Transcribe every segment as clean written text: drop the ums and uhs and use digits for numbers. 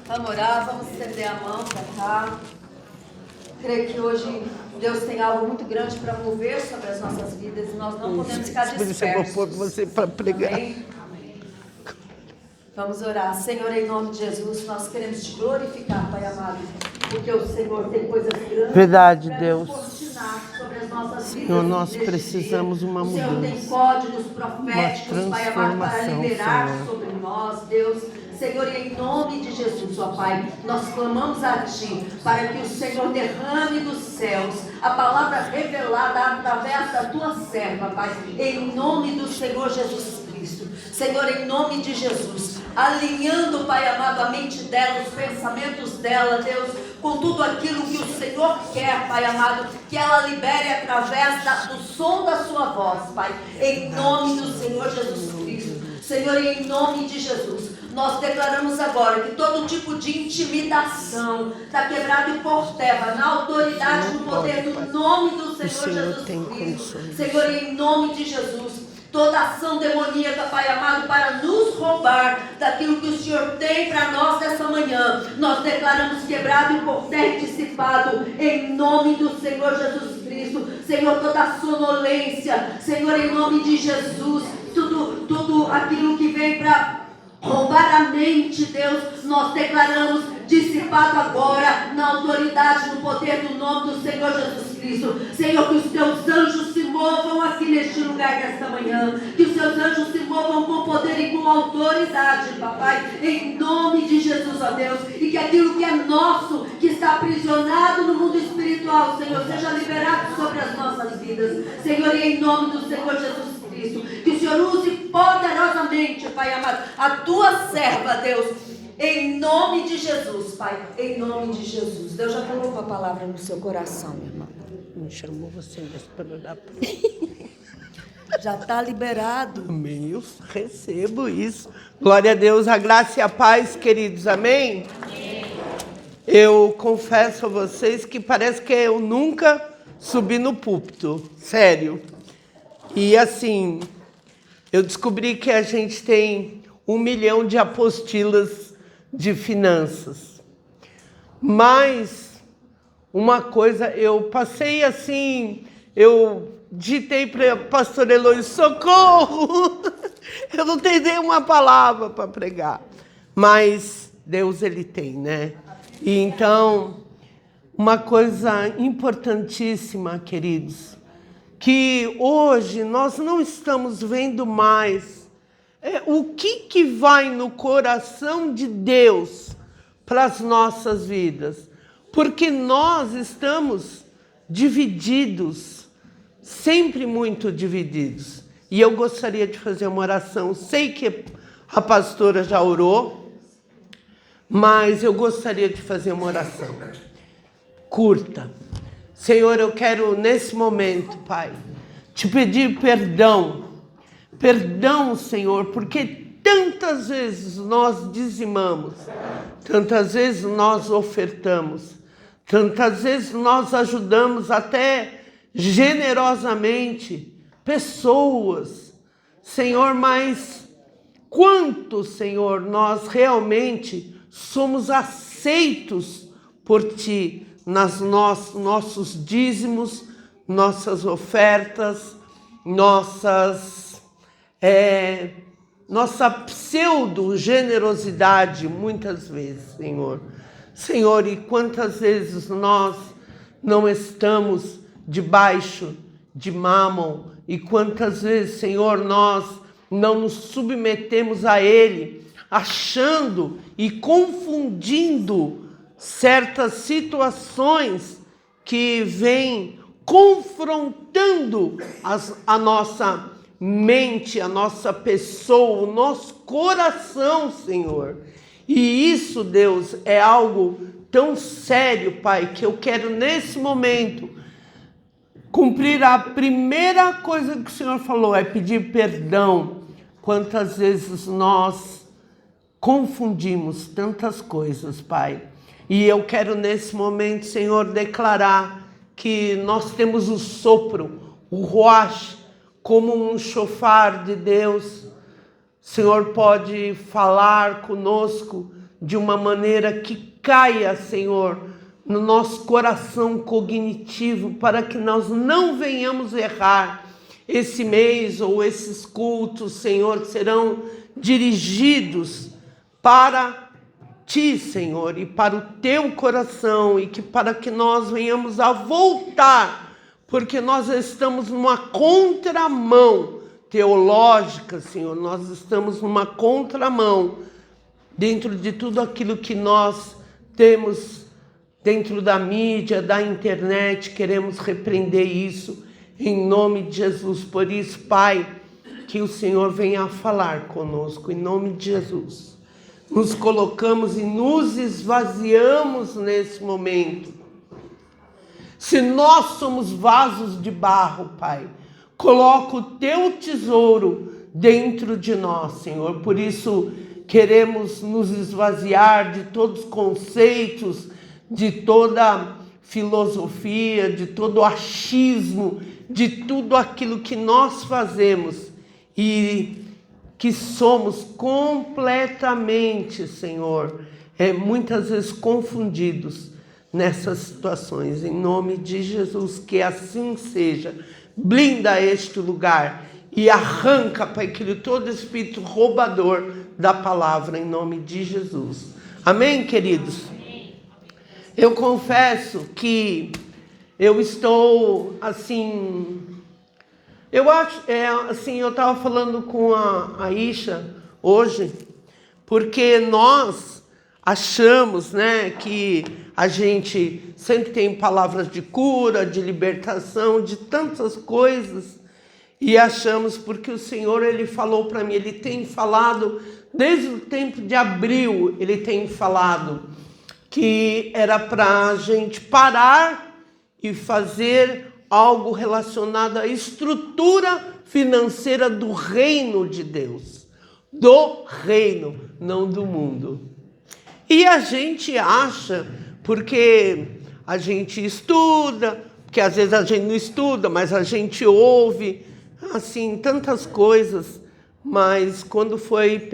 Vamos orar, vamos estender a mão para cá. Creio que hoje Deus tem algo muito grande para mover sobre as nossas vidas e nós não podemos ficar dispersos. Eu vou pôr você para pregar. Amém? Vamos orar. Senhor, em nome de Jesus, nós queremos te glorificar, Pai amado, porque o Senhor tem coisas grandes. Verdade, para Deus. nos fortinar sobre as nossas vidas. Senhor, nós precisamos uma mudança. O Senhor tem mudança. códigos proféticos, Pai amado, para transformação, liberar Senhor. sobre nós, Deus. Senhor, em nome de Jesus, ó Pai, nós clamamos a Ti para que o Senhor derrame dos céus a palavra revelada através da Tua serva, Pai, em nome do Senhor Jesus Cristo. Senhor, em nome de Jesus, alinhando, Pai amado, a mente dela, os pensamentos dela, Deus, com tudo aquilo que o Senhor quer, Pai amado, que ela libere através do som da Sua voz, Pai, em nome do Senhor Jesus Cristo. Senhor, em nome de Jesus, nós declaramos agora que todo tipo de intimidação está quebrado e por terra, na autoridade, no poder do nome do Senhor Jesus Cristo. Senhor, em nome de Jesus, toda ação demoníaca, Pai amado, para nos roubar daquilo que o Senhor tem para nós nessa manhã, nós declaramos quebrado e por terra e dissipado, em nome do Senhor Jesus Cristo. Senhor, toda sonolência, Senhor, em nome de Jesus, tudo aquilo que vem para roubar a mente, Deus, nós declaramos dissipado agora, na autoridade, no poder do nome do Senhor Jesus Cristo. Senhor, que os teus anjos se movam aqui neste lugar nesta manhã, que os teus anjos se movam com poder e com autoridade, papai, em nome de Jesus, ó Deus, e que aquilo que é nosso, que está aprisionado no mundo espiritual, Senhor, seja liberado sobre as nossas vidas, Senhor, e em nome do Senhor Jesus Cristo, que o Senhor use poderosamente, Pai amado, a tua serva, Deus, em nome de Jesus, Pai, em nome de Jesus. Deus já colocou a palavra no seu coração, minha irmã. Me chamou você mesmo para orar. Já está liberado. Amém, eu recebo isso. Glória a Deus, a graça e a paz, queridos, amém? Amém. Eu confesso a vocês que parece que eu nunca subi no púlpito, sério. E assim, eu descobri que a gente tem 1 milhão de apostilas de finanças. Mas uma coisa, eu passei assim, eu digitei para pastor Eloy, socorro! Eu não tenho nenhuma palavra para pregar. Mas Deus, Ele tem, né? E então, uma coisa importantíssima, queridos, que hoje nós não estamos vendo mais o que vai no coração de Deus para as nossas vidas. Porque nós estamos divididos, sempre muito divididos. E eu gostaria de fazer uma oração. Sei que a pastora já orou, mas eu gostaria de fazer uma oração curta. Senhor, eu quero nesse momento, Pai, te pedir perdão. Perdão, Senhor, porque tantas vezes nós dizimamos, tantas vezes nós ofertamos, tantas vezes nós ajudamos até generosamente pessoas. Senhor, mas quanto, Senhor, nós realmente somos aceitos por Ti nas nossos dízimos, nossas ofertas, nossa pseudo-generosidade, muitas vezes, Senhor. Senhor, e quantas vezes nós não estamos debaixo de Mámon, e quantas vezes, Senhor, nós não nos submetemos a Ele, achando e confundindo certas situações que vêm confrontando a nossa mente, a nossa pessoa, o nosso coração, Senhor. E isso, Deus, é algo tão sério, Pai, que eu quero nesse momento cumprir a primeira coisa que o Senhor falou, é pedir perdão. Quantas vezes nós confundimos tantas coisas, Pai. E eu quero nesse momento, Senhor, declarar que nós temos o sopro, o ruach, como um chofar de Deus. O Senhor pode falar conosco de uma maneira que caia, Senhor, no nosso coração cognitivo, para que nós não venhamos errar. Esse mês ou esses cultos, Senhor, serão dirigidos para Ti, Senhor, e para o Teu coração, e que para que nós venhamos a voltar, porque nós estamos numa contramão teológica, Senhor, nós estamos numa contramão dentro de tudo aquilo que nós temos dentro da mídia, da internet. Queremos repreender isso em nome de Jesus. Por isso, Pai, que o Senhor venha a falar conosco, em nome de Jesus. Nos colocamos e nos esvaziamos nesse momento. Se nós somos vasos de barro, Pai, coloca o Teu tesouro dentro de nós, Senhor. Por isso, queremos nos esvaziar de todos os conceitos, de toda filosofia, de todo achismo, de tudo aquilo que nós fazemos e que somos completamente, Senhor, muitas vezes confundidos nessas situações. Em nome de Jesus, que assim seja. Blinda este lugar e arranca, Pai querido, todo espírito roubador da palavra, em nome de Jesus. Amém, queridos? Eu confesso que eu estou, assim, eu acho, eu estava falando com a Isha hoje, porque nós achamos, né, que a gente sempre tem palavras de cura, de libertação, de tantas coisas, e achamos, porque o Senhor, Ele falou para mim, Ele tem falado, desde o tempo de abril, Ele tem falado, que era para a gente parar e fazer algo relacionado à estrutura financeira do reino de Deus. Do reino, não do mundo. E a gente acha, porque a gente estuda, porque às vezes a gente não estuda, mas a gente ouve, assim, tantas coisas. Mas quando foi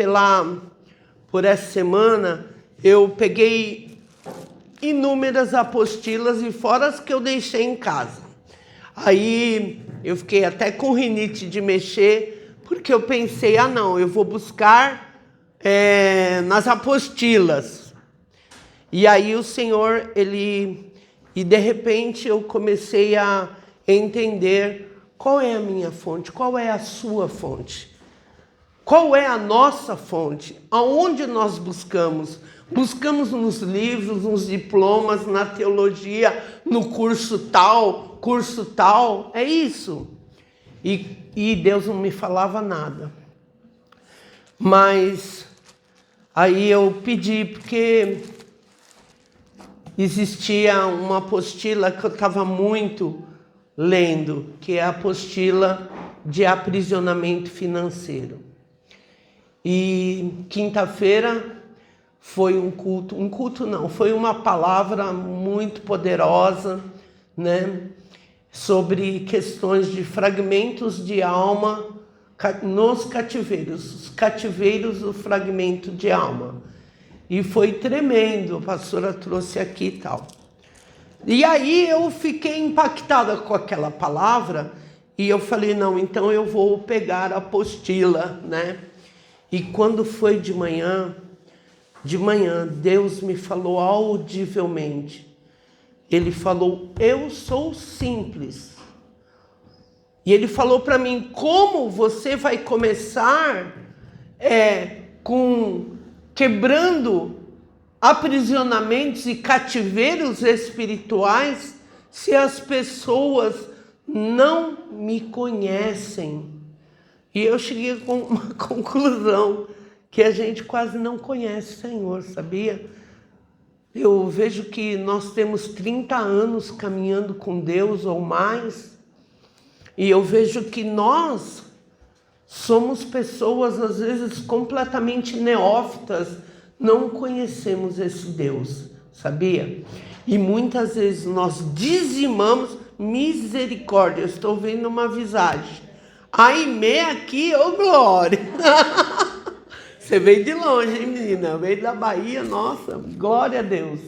por essa semana, eu peguei inúmeras apostilas e fora as que eu deixei em casa. Aí eu fiquei até com rinite de mexer, porque eu pensei, não, eu vou buscar nas apostilas. E aí o Senhor, e de repente eu comecei a entender qual é a minha fonte, qual é a sua fonte. Qual é a nossa fonte? Aonde nós buscamos? Buscamos nos livros, nos diplomas, na teologia, no curso tal, é isso. E Deus não me falava nada. Mas aí eu pedi, porque existia uma apostila que eu estava muito lendo, que é a apostila de aprisionamento financeiro. E quinta-feira foi foi uma palavra muito poderosa, né, sobre questões de fragmentos de alma nos cativeiros, os cativeiros do fragmento de alma. E foi tremendo, a pastora trouxe aqui e tal. E aí eu fiquei impactada com aquela palavra e eu falei, não, então eu vou pegar a apostila, né? E quando foi de manhã, Deus me falou audivelmente. Ele falou, eu sou simples. E Ele falou para mim, como você vai começar quebrando aprisionamentos e cativeiros espirituais se as pessoas não me conhecem? E eu cheguei com uma conclusão, que a gente quase não conhece o Senhor, sabia? Eu vejo que nós temos 30 anos caminhando com Deus ou mais, e eu vejo que nós somos pessoas, às vezes, completamente neófitas, não conhecemos esse Deus, sabia? E muitas vezes nós dizimamos, misericórdia, eu estou vendo uma visagem. Aimee aqui, ô glória! Você veio de longe, hein, menina? Veio da Bahia, nossa, glória a Deus.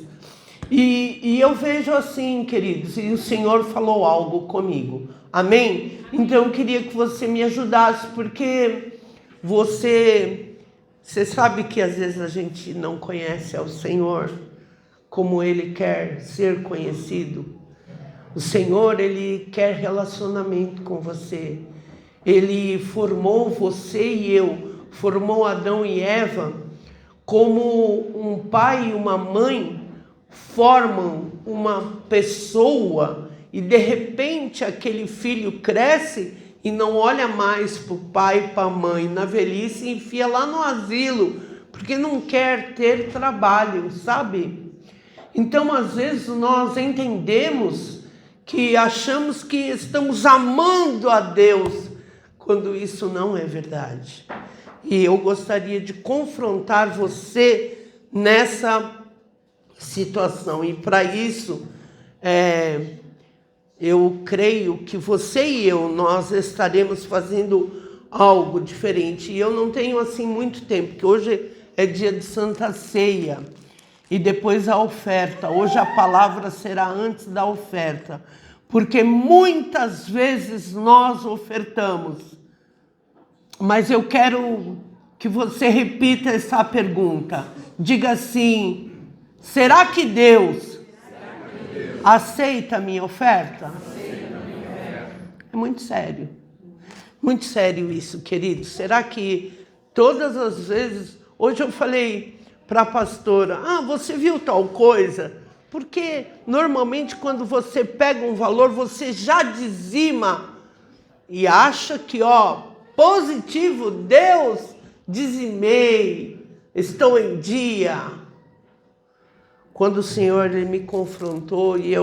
E eu vejo assim, queridos, e o Senhor falou algo comigo. Amém? Então eu queria que você me ajudasse, porque você sabe que às vezes a gente não conhece ao Senhor como Ele quer ser conhecido. O Senhor, Ele quer relacionamento com você. Ele formou você e eu, formou Adão e Eva, como um pai e uma mãe formam uma pessoa, e de repente aquele filho cresce e não olha mais para o pai e para a mãe, na velhice e enfia lá no asilo, porque não quer ter trabalho, sabe? Então às vezes nós entendemos que achamos que estamos amando a Deus, quando isso não é verdade. E eu gostaria de confrontar você nessa situação. E para isso, eu creio que você e eu, nós estaremos fazendo algo diferente. E eu não tenho assim muito tempo, porque hoje é dia de Santa Ceia. E depois a oferta. Hoje a palavra será antes da oferta. Porque muitas vezes nós ofertamos. Mas eu quero que você repita essa pergunta. Diga assim: será que Deus aceita a minha oferta? É muito sério. Muito sério isso, queridos. Será que todas as vezes... Hoje eu falei para a pastora: você viu tal coisa? Porque normalmente quando você pega um valor, você já dizima e acha que, positivo, Deus, dizimei, estou em dia. Quando o Senhor ele me confrontou e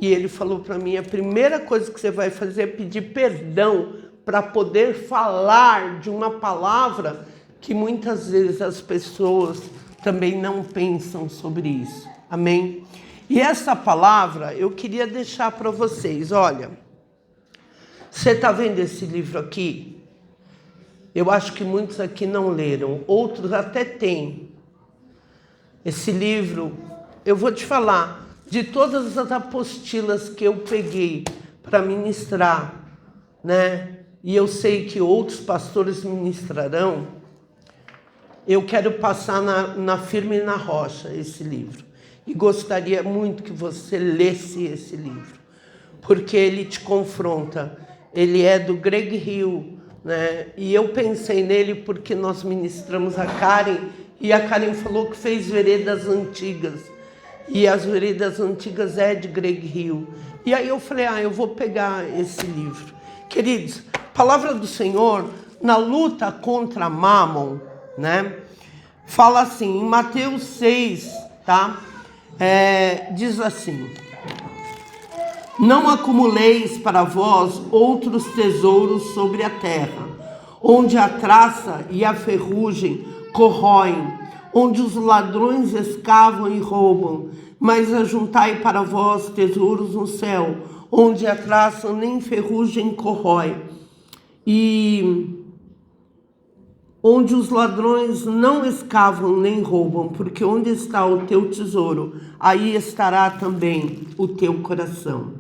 ele falou para mim: a primeira coisa que você vai fazer é pedir perdão para poder falar de uma palavra que muitas vezes as pessoas também não pensam sobre isso. Amém? E essa palavra eu queria deixar para vocês. Olha, você está vendo esse livro aqui? Eu acho que muitos aqui não leram, outros até têm. Esse livro, eu vou te falar, de todas as apostilas que eu peguei para ministrar, né? E eu sei que outros pastores ministrarão, eu quero passar na Firme e na Rocha esse livro. E gostaria muito que você lesse esse livro, porque ele te confronta. Ele é do Greg Hill, né? E eu pensei nele porque nós ministramos a Karen, e a Karen falou que fez Veredas Antigas. E as Veredas Antigas é de Greg Hill. E aí eu falei: eu vou pegar esse livro. Queridos, palavra do Senhor, na luta contra Mamon, né? Fala assim, em Mateus 6, tá? Diz assim: não acumuleis para vós outros tesouros sobre a terra, onde a traça e a ferrugem corroem, onde os ladrões escavam e roubam, mas ajuntai para vós tesouros no céu, onde a traça nem ferrugem corrói, e onde os ladrões não escavam nem roubam, porque onde está o teu tesouro, aí estará também o teu coração.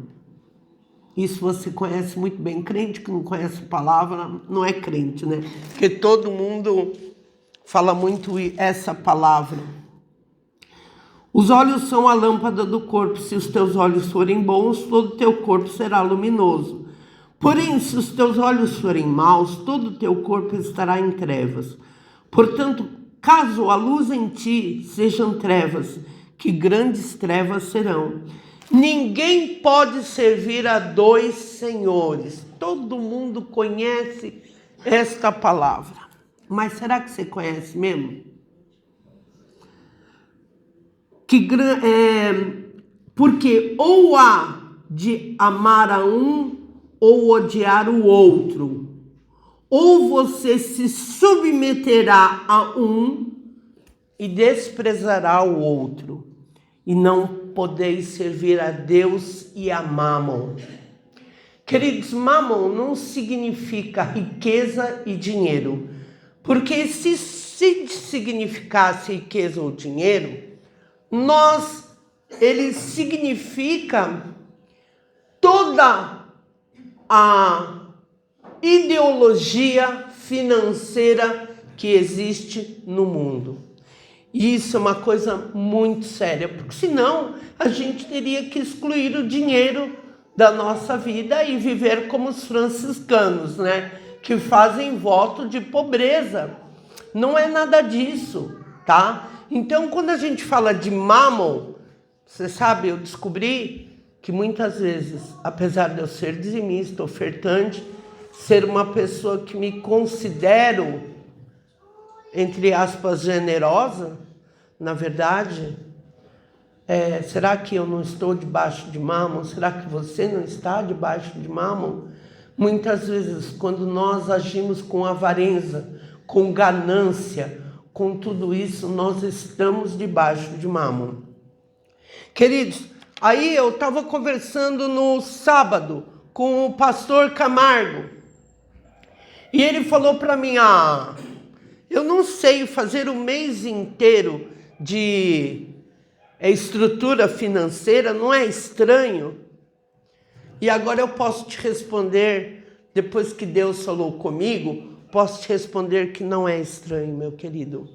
Isso você conhece muito bem. Crente que não conhece a palavra não é crente, né? Porque todo mundo fala muito essa palavra. Os olhos são a lâmpada do corpo. Se os teus olhos forem bons, todo o teu corpo será luminoso. Porém, se os teus olhos forem maus, todo o teu corpo estará em trevas. Portanto, caso a luz em ti sejam trevas, que grandes trevas serão. Ninguém pode servir a dois senhores. Todo mundo conhece esta palavra. Mas será que você conhece mesmo? Porque ou há de amar a um ou odiar o outro, ou você se submeterá a um e desprezará o outro, e não podeis servir a Deus e a Mamon. Queridos, Mamon não significa riqueza e dinheiro, porque se se significasse riqueza ou dinheiro, ele significa toda a ideologia financeira que existe no mundo. E isso é uma coisa muito séria, porque senão a gente teria que excluir o dinheiro da nossa vida e viver como os franciscanos, né? Que fazem voto de pobreza. Não é nada disso, tá? Então, quando a gente fala de Mammon, você sabe, eu descobri que muitas vezes, apesar de eu ser dizimista, ofertante, ser uma pessoa que me considero, entre aspas, generosa, na verdade, será que eu não estou debaixo de Mammon? Será que você não está debaixo de Mammon? Muitas vezes, quando nós agimos com avareza, com ganância, com tudo isso, nós estamos debaixo de Mammon. Queridos, aí eu estava conversando no sábado com o pastor Camargo, e ele falou para mim, eu não sei fazer o mês inteiro de estrutura financeira, não é estranho? E agora eu posso te responder, depois que Deus falou comigo, posso te responder que não é estranho, meu querido.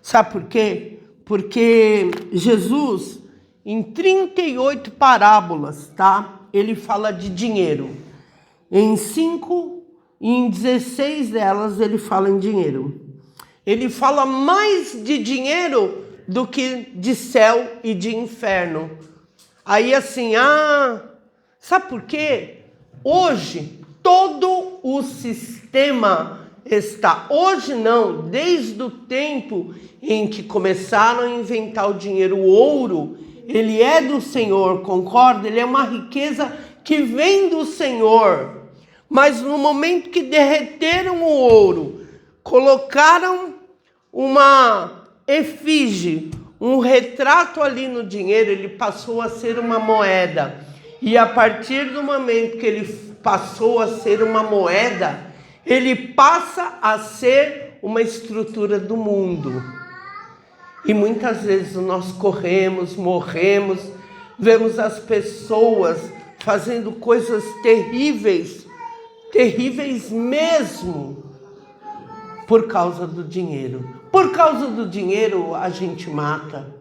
Sabe por quê? Porque Jesus, em 38 parábolas, tá? Ele fala de dinheiro. Em 16 delas ele fala em dinheiro. Ele fala mais de dinheiro do que de céu e de inferno. Aí assim, sabe por quê? Hoje, todo o sistema está, hoje não, desde o tempo em que começaram a inventar o dinheiro, o ouro, ele é do Senhor, concorda? Ele é uma riqueza que vem do Senhor. Mas no momento que derreteram o ouro, colocaram uma efígie, um retrato ali no dinheiro, ele passou a ser uma moeda. E a partir do momento que ele passou a ser uma moeda, ele passa a ser uma estrutura do mundo. E muitas vezes nós corremos, morremos, vemos as pessoas fazendo coisas terríveis, terríveis mesmo, por causa do dinheiro. Por causa do dinheiro a gente mata.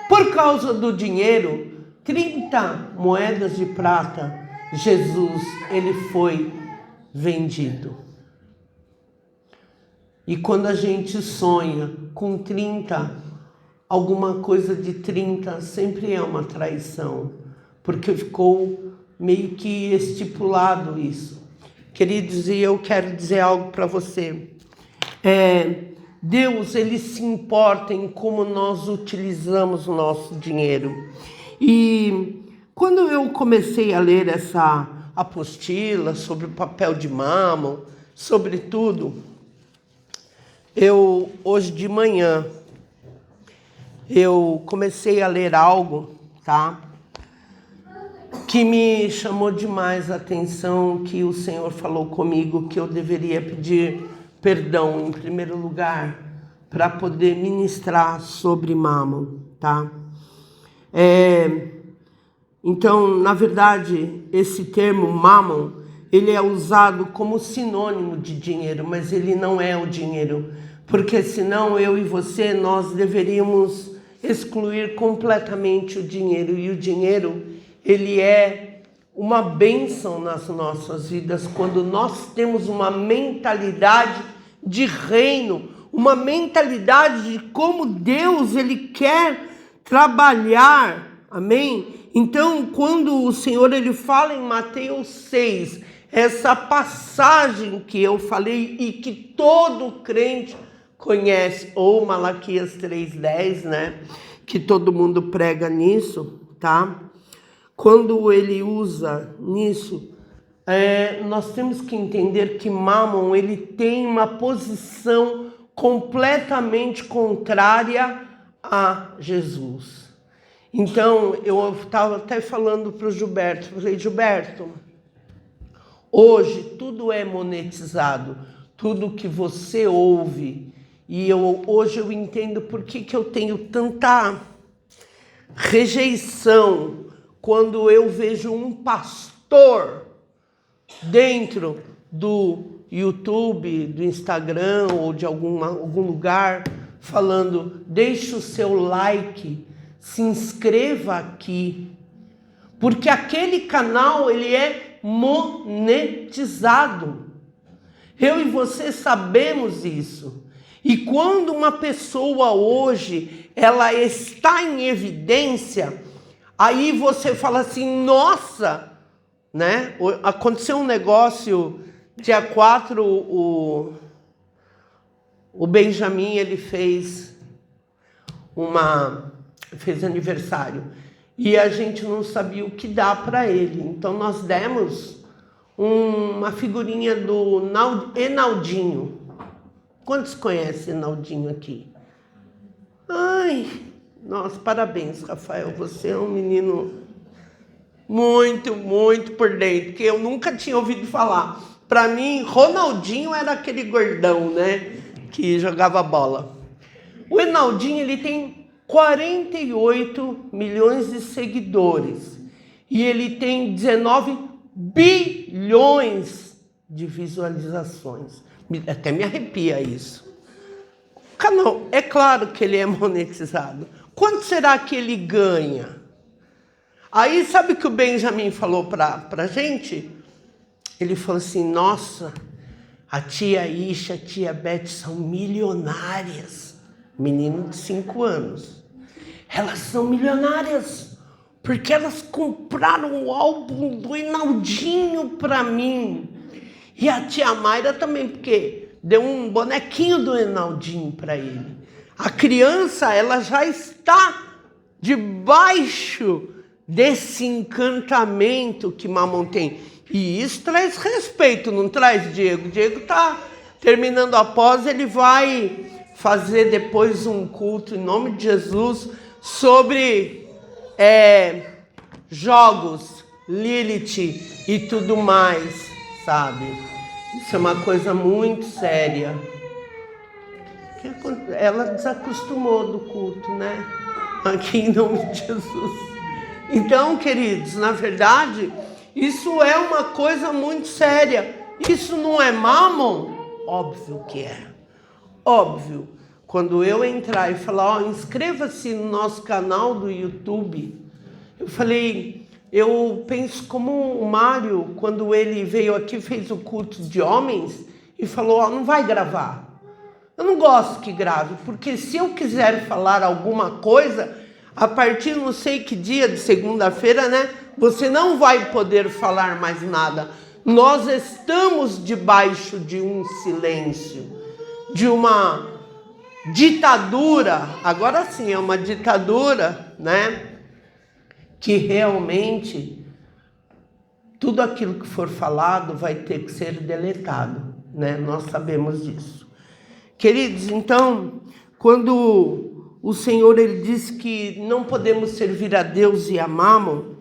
Por causa do dinheiro, 30 moedas de prata, Jesus, ele foi vendido. E quando a gente sonha com 30, alguma coisa de 30 sempre é uma traição, porque ficou meio que estipulado isso. Queridos, e eu quero dizer algo para você. Deus, ele se importa em como nós utilizamos o nosso dinheiro. E quando eu comecei a ler essa apostila sobre o papel de Mammon, sobre tudo, hoje de manhã, eu comecei a ler algo, tá? Que me chamou demais a atenção, que o Senhor falou comigo que eu deveria pedir perdão em primeiro lugar para poder ministrar sobre Mammon, tá? Então, na verdade, esse termo Mammon, ele é usado como sinônimo de dinheiro, mas ele não é o dinheiro, porque senão eu e você, nós deveríamos excluir completamente o dinheiro, e o dinheiro, ele é uma bênção nas nossas vidas, quando nós temos uma mentalidade de reino, uma mentalidade de como Deus, ele quer trabalhar, amém? Então, quando o Senhor, ele fala em Mateus 6, essa passagem que eu falei e que todo crente conhece, ou Malaquias 3:10, né? Que todo mundo prega nisso, tá? Quando ele usa nisso, nós temos que entender que Mammon, ele tem uma posição completamente contrária a Jesus. Então, eu estava até falando para o Gilberto, falei, Gilberto, hoje tudo é monetizado, tudo que você ouve E hoje eu entendo por que eu tenho tanta rejeição quando eu vejo um pastor dentro do YouTube, do Instagram ou de algum lugar falando: deixe o seu like, se inscreva aqui, porque aquele canal ele é monetizado. Eu e você sabemos isso. E quando uma pessoa hoje ela está em evidência, aí você fala assim: nossa, né? Aconteceu um negócio dia 4, o Benjamin ele fez aniversário e a gente não sabia o que dar para ele. Então nós demos uma figurinha do Enaldinho. Quantos conhecem Enaldinho aqui? Ai, nossa, parabéns, Rafael. Você é um menino muito, muito por dentro, que eu nunca tinha ouvido falar. Para mim, Ronaldinho era aquele gordão, né? Que jogava bola. O Enaldinho, ele tem 48 milhões de seguidores. E ele tem 19 bilhões de visualizações. Até me arrepia isso. O canal, é claro que ele é monetizado. Quanto será que ele ganha? Aí, sabe o que o Benjamin falou pra gente? Ele falou assim: nossa, a tia Isha, a tia Beth são milionárias. Menino de 5 anos. Elas são milionárias porque elas compraram o álbum do Enaldinho para mim. E a tia Mayra também, porque deu um bonequinho do Enaldinho para ele. A criança, ela já está debaixo desse encantamento que Mamon tem. E isso traz respeito, não traz, Diego? Diego está terminando a pós, ele vai fazer depois um culto em nome de Jesus sobre jogos, Lilith e tudo mais, sabe? Isso é uma coisa muito séria. Ela desacostumou do culto, né? Aqui em nome de Jesus. Então, queridos, na verdade, isso é uma coisa muito séria. Isso não é Mamon? Óbvio que é. Óbvio. Quando eu entrar e falar: inscreva-se no nosso canal do YouTube. Eu falei, eu penso como o Mário, quando ele veio aqui, fez o culto de homens e falou: não vai gravar. Eu não gosto que grave, porque se eu quiser falar alguma coisa, a partir não sei que dia, de segunda-feira, né? Você não vai poder falar mais nada. Nós estamos debaixo de um silêncio, de uma ditadura. Agora sim, é uma ditadura, né? Que realmente tudo aquilo que for falado vai ter que ser deletado, né? Nós sabemos disso. Queridos, então, quando o Senhor ele diz que não podemos servir a Deus e a Mamon,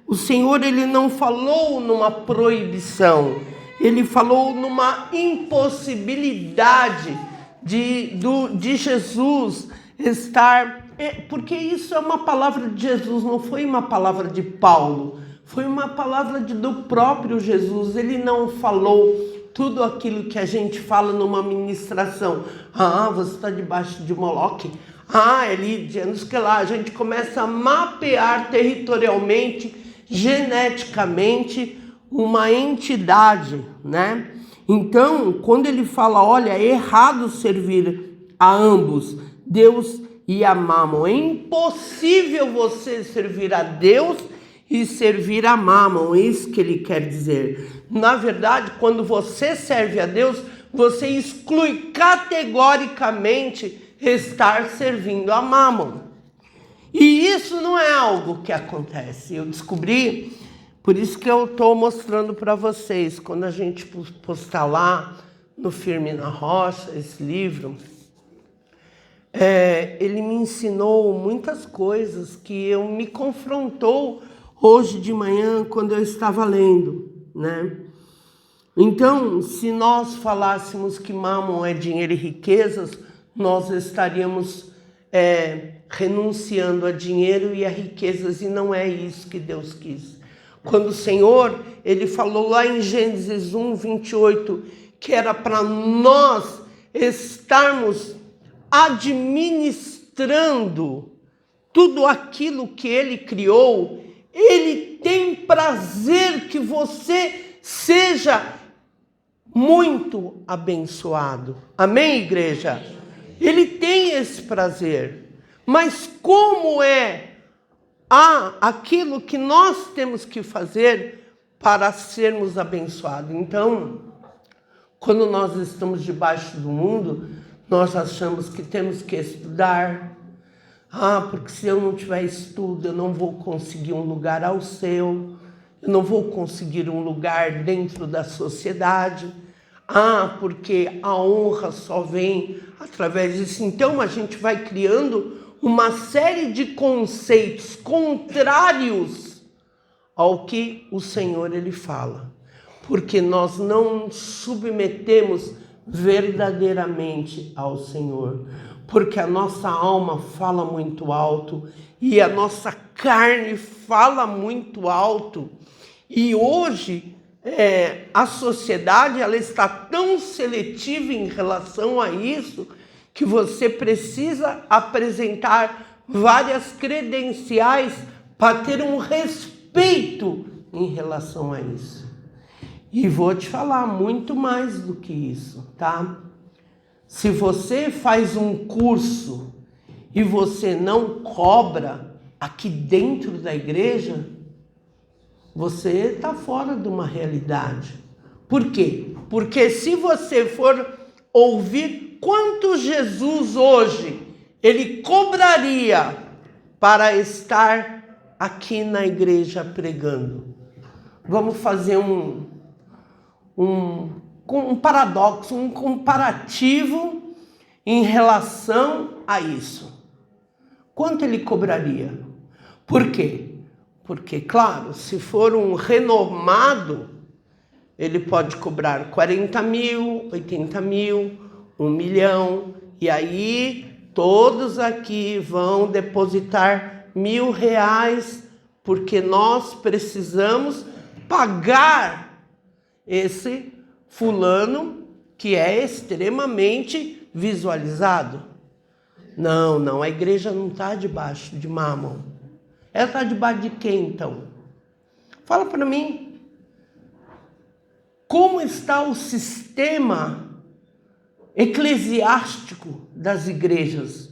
o Senhor ele não falou numa proibição, ele falou numa impossibilidade de Jesus estar, porque isso é uma palavra de Jesus, não foi uma palavra de Paulo, foi uma palavra do próprio Jesus. Ele não falou tudo aquilo que a gente fala numa ministração. Você está debaixo de Moloque? Lídia, não sei o que lá. A gente começa a mapear territorialmente, geneticamente, uma entidade, né? Então, quando ele fala, olha, é errado servir a ambos, Deus e a Mamon. É impossível você servir a Deus e servir a Mamon. É isso que ele quer dizer. Na verdade, quando você serve a Deus, você exclui categoricamente estar servindo a Mamon. E isso não é algo que acontece. Eu descobri, por isso que eu estou mostrando para vocês, quando a gente postar lá no Firme na Rocha, esse livro, ele me ensinou muitas coisas que me confrontou hoje de manhã quando eu estava lendo, né? Então, se nós falássemos que Mamon é dinheiro e riquezas, nós estaríamos renunciando a dinheiro e a riquezas, e não é isso que Deus quis. Quando o Senhor, Ele falou lá em Gênesis 1, 28, que era para nós estarmos administrando tudo aquilo que Ele criou, Ele tem prazer que você seja muito abençoado. Amém, igreja? Ele tem esse prazer. Mas como é aquilo que nós temos que fazer para sermos abençoados? Então, quando nós estamos debaixo do mundo, nós achamos que temos que estudar. Porque se eu não tiver estudo, eu não vou conseguir um lugar ao céu, eu não vou conseguir um lugar dentro da sociedade. Porque a honra só vem através disso. Então a gente vai criando uma série de conceitos contrários ao que o Senhor Ele fala. Porque nós não submetemos verdadeiramente ao Senhor. Porque a nossa alma fala muito alto e a nossa carne fala muito alto. E hoje a sociedade ela está tão seletiva em relação a isso que você precisa apresentar várias credenciais para ter um respeito em relação a isso. E vou te falar muito mais do que isso, tá? Se você faz um curso e você não cobra aqui dentro da igreja, você está fora de uma realidade. Por quê? Porque se você for ouvir quanto Jesus hoje, Ele cobraria para estar aqui na igreja pregando. Vamos fazer um paradoxo, um comparativo em relação a isso. Quanto ele cobraria? Por quê? Porque, claro, se for um renomado, ele pode cobrar 40 mil, 80 mil, 1 milhão, e aí todos aqui vão depositar R$1.000, porque nós precisamos pagar esse fulano que é extremamente visualizado. Não, a igreja não está debaixo de Mamon. Ela está debaixo de quem, então? Fala para mim. Como está o sistema eclesiástico das igrejas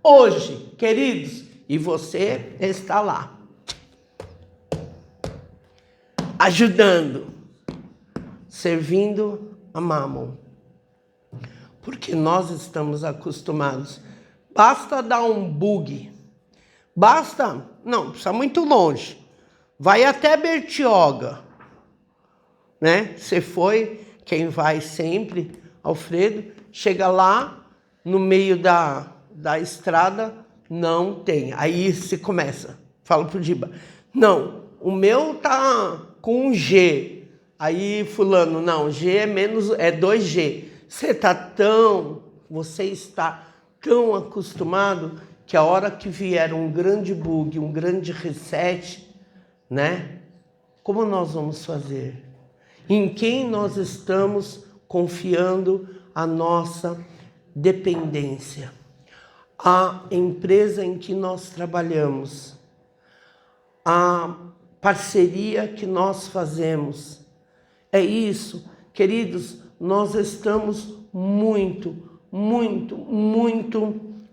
hoje, queridos? E você está lá, ajudando, servindo a Mamon. Porque nós estamos acostumados. Basta dar um bug. Não precisa muito longe. Vai até Bertioga, né? Você foi, quem vai sempre, Alfredo, chega lá, no meio da estrada, não tem. Aí se começa, fala pro Diba, não, o meu tá com um G. Aí fulano, não, G é 2G. Você está tão acostumado que a hora que vier um grande bug, um grande reset, né? Como nós vamos fazer? Em quem nós estamos confiando a nossa dependência? A empresa em que nós trabalhamos, a parceria que nós fazemos. É isso, queridos, nós estamos muito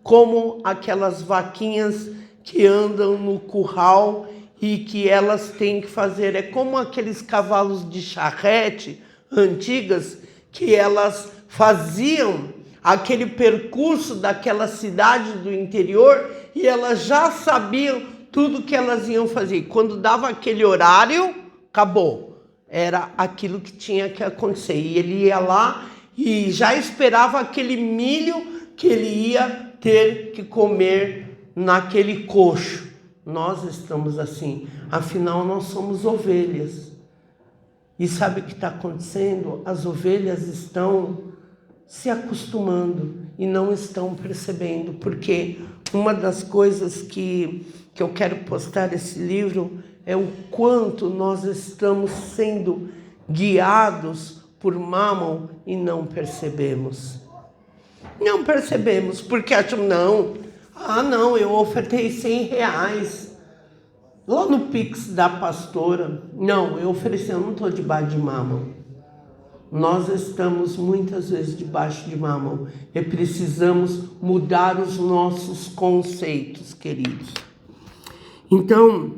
como aquelas vaquinhas que andam no curral e que elas têm que fazer. É como aqueles cavalos de charrete antigas que elas faziam aquele percurso daquela cidade do interior e elas já sabiam tudo que elas iam fazer. E quando dava aquele horário, acabou. Era aquilo que tinha que acontecer. E ele ia lá e já esperava aquele milho que ele ia ter que comer naquele coxo. Nós estamos assim, afinal nós somos ovelhas. E sabe o que está acontecendo? As ovelhas estão se acostumando e não estão percebendo, porque uma das coisas que eu quero postar nesse livro é o quanto nós estamos sendo guiados por Mammon e não percebemos. Não percebemos, porque acham, não, eu ofertei R$100 lá no Pix da pastora. Não, eu ofereci, eu não estou debaixo de Mammon. Nós estamos muitas vezes debaixo de Mammon e precisamos mudar os nossos conceitos, queridos. Então,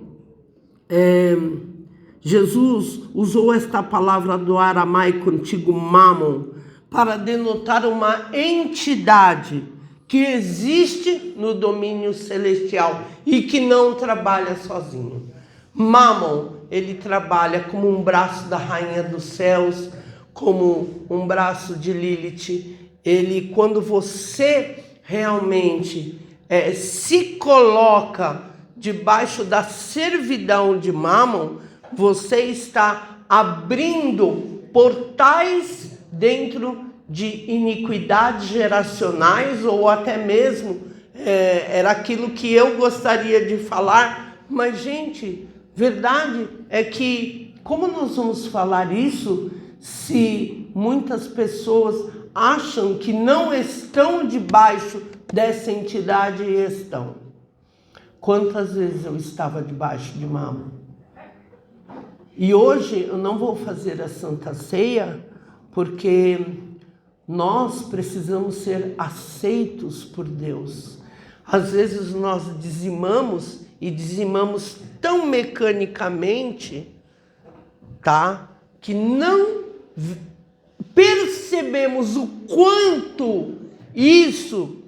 Jesus usou esta palavra do aramaico antigo Mammon para denotar uma entidade que existe no domínio celestial e que não trabalha sozinho. Mammon, ele trabalha como um braço da rainha dos céus, como um braço de Lilith. Ele, quando você realmente se coloca debaixo da servidão de Mammon, você está abrindo portais dentro de iniquidades geracionais, ou até mesmo, era aquilo que eu gostaria de falar, mas gente, verdade é que, como nós vamos falar isso, se muitas pessoas acham que não estão debaixo dessa entidade e estão? Quantas vezes eu estava debaixo de Mammon? E hoje eu não vou fazer a Santa Ceia, porque nós precisamos ser aceitos por Deus. Às vezes nós dizimamos e dizimamos tão mecanicamente, tá? Que não percebemos o quanto isso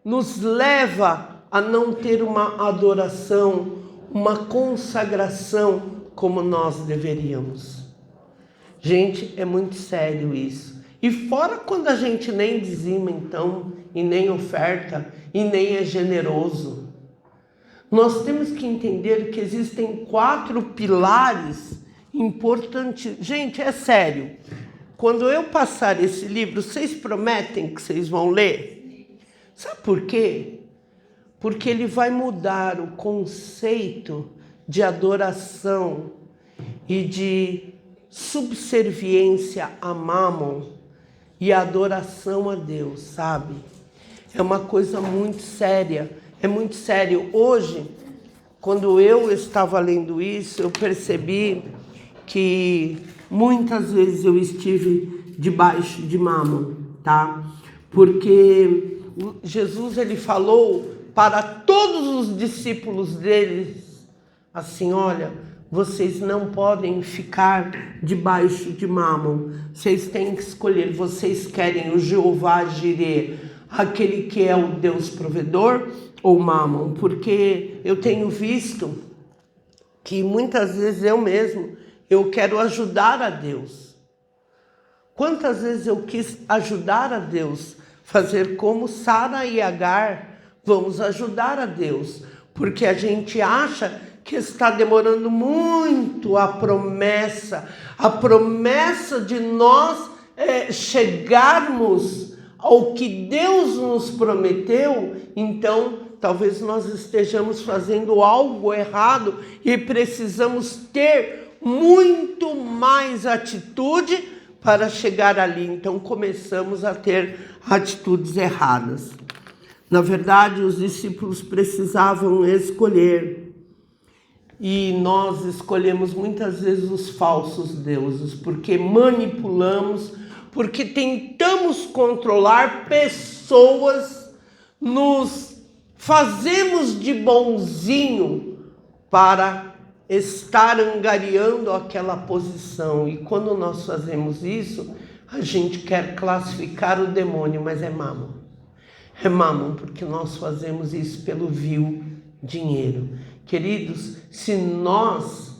nos leva a não ter uma adoração, uma consagração como nós deveríamos. Gente, é muito sério isso. E fora quando a gente nem dizima, então, e nem oferta, e nem é generoso. Nós temos que entender que existem 4 pilares importantes. Gente, é sério. Quando eu passar esse livro, vocês prometem que vocês vão ler? Sabe por quê? Porque ele vai mudar o conceito de adoração e de subserviência a Mammon e adoração a Deus, sabe? É uma coisa muito séria, é muito sério. Hoje, quando eu estava lendo isso, eu percebi que muitas vezes eu estive debaixo de Mammon, tá? Porque Jesus, ele falou para todos os discípulos deles, assim, olha, vocês não podem ficar debaixo de Mammon, vocês têm que escolher, vocês querem o Jeová Jireh, aquele que é o Deus provedor, ou Mammon? Porque eu tenho visto que muitas vezes eu quero ajudar a Deus. Quantas vezes eu quis ajudar a Deus, fazer como Sara e Agar, vamos ajudar a Deus, porque a gente acha que está demorando muito a promessa de nós chegarmos ao que Deus nos prometeu. Então, talvez nós estejamos fazendo algo errado e precisamos ter muito mais atitude para chegar ali. Então, começamos a ter atitudes erradas. Na verdade, os discípulos precisavam escolher. E nós escolhemos muitas vezes os falsos deuses, porque manipulamos, porque tentamos controlar pessoas, nos fazemos de bonzinho para estar angariando aquela posição. E quando nós fazemos isso, a gente quer classificar o demônio, mas é Mammon. É Mammon, porque nós fazemos isso pelo vil dinheiro. Queridos, se nós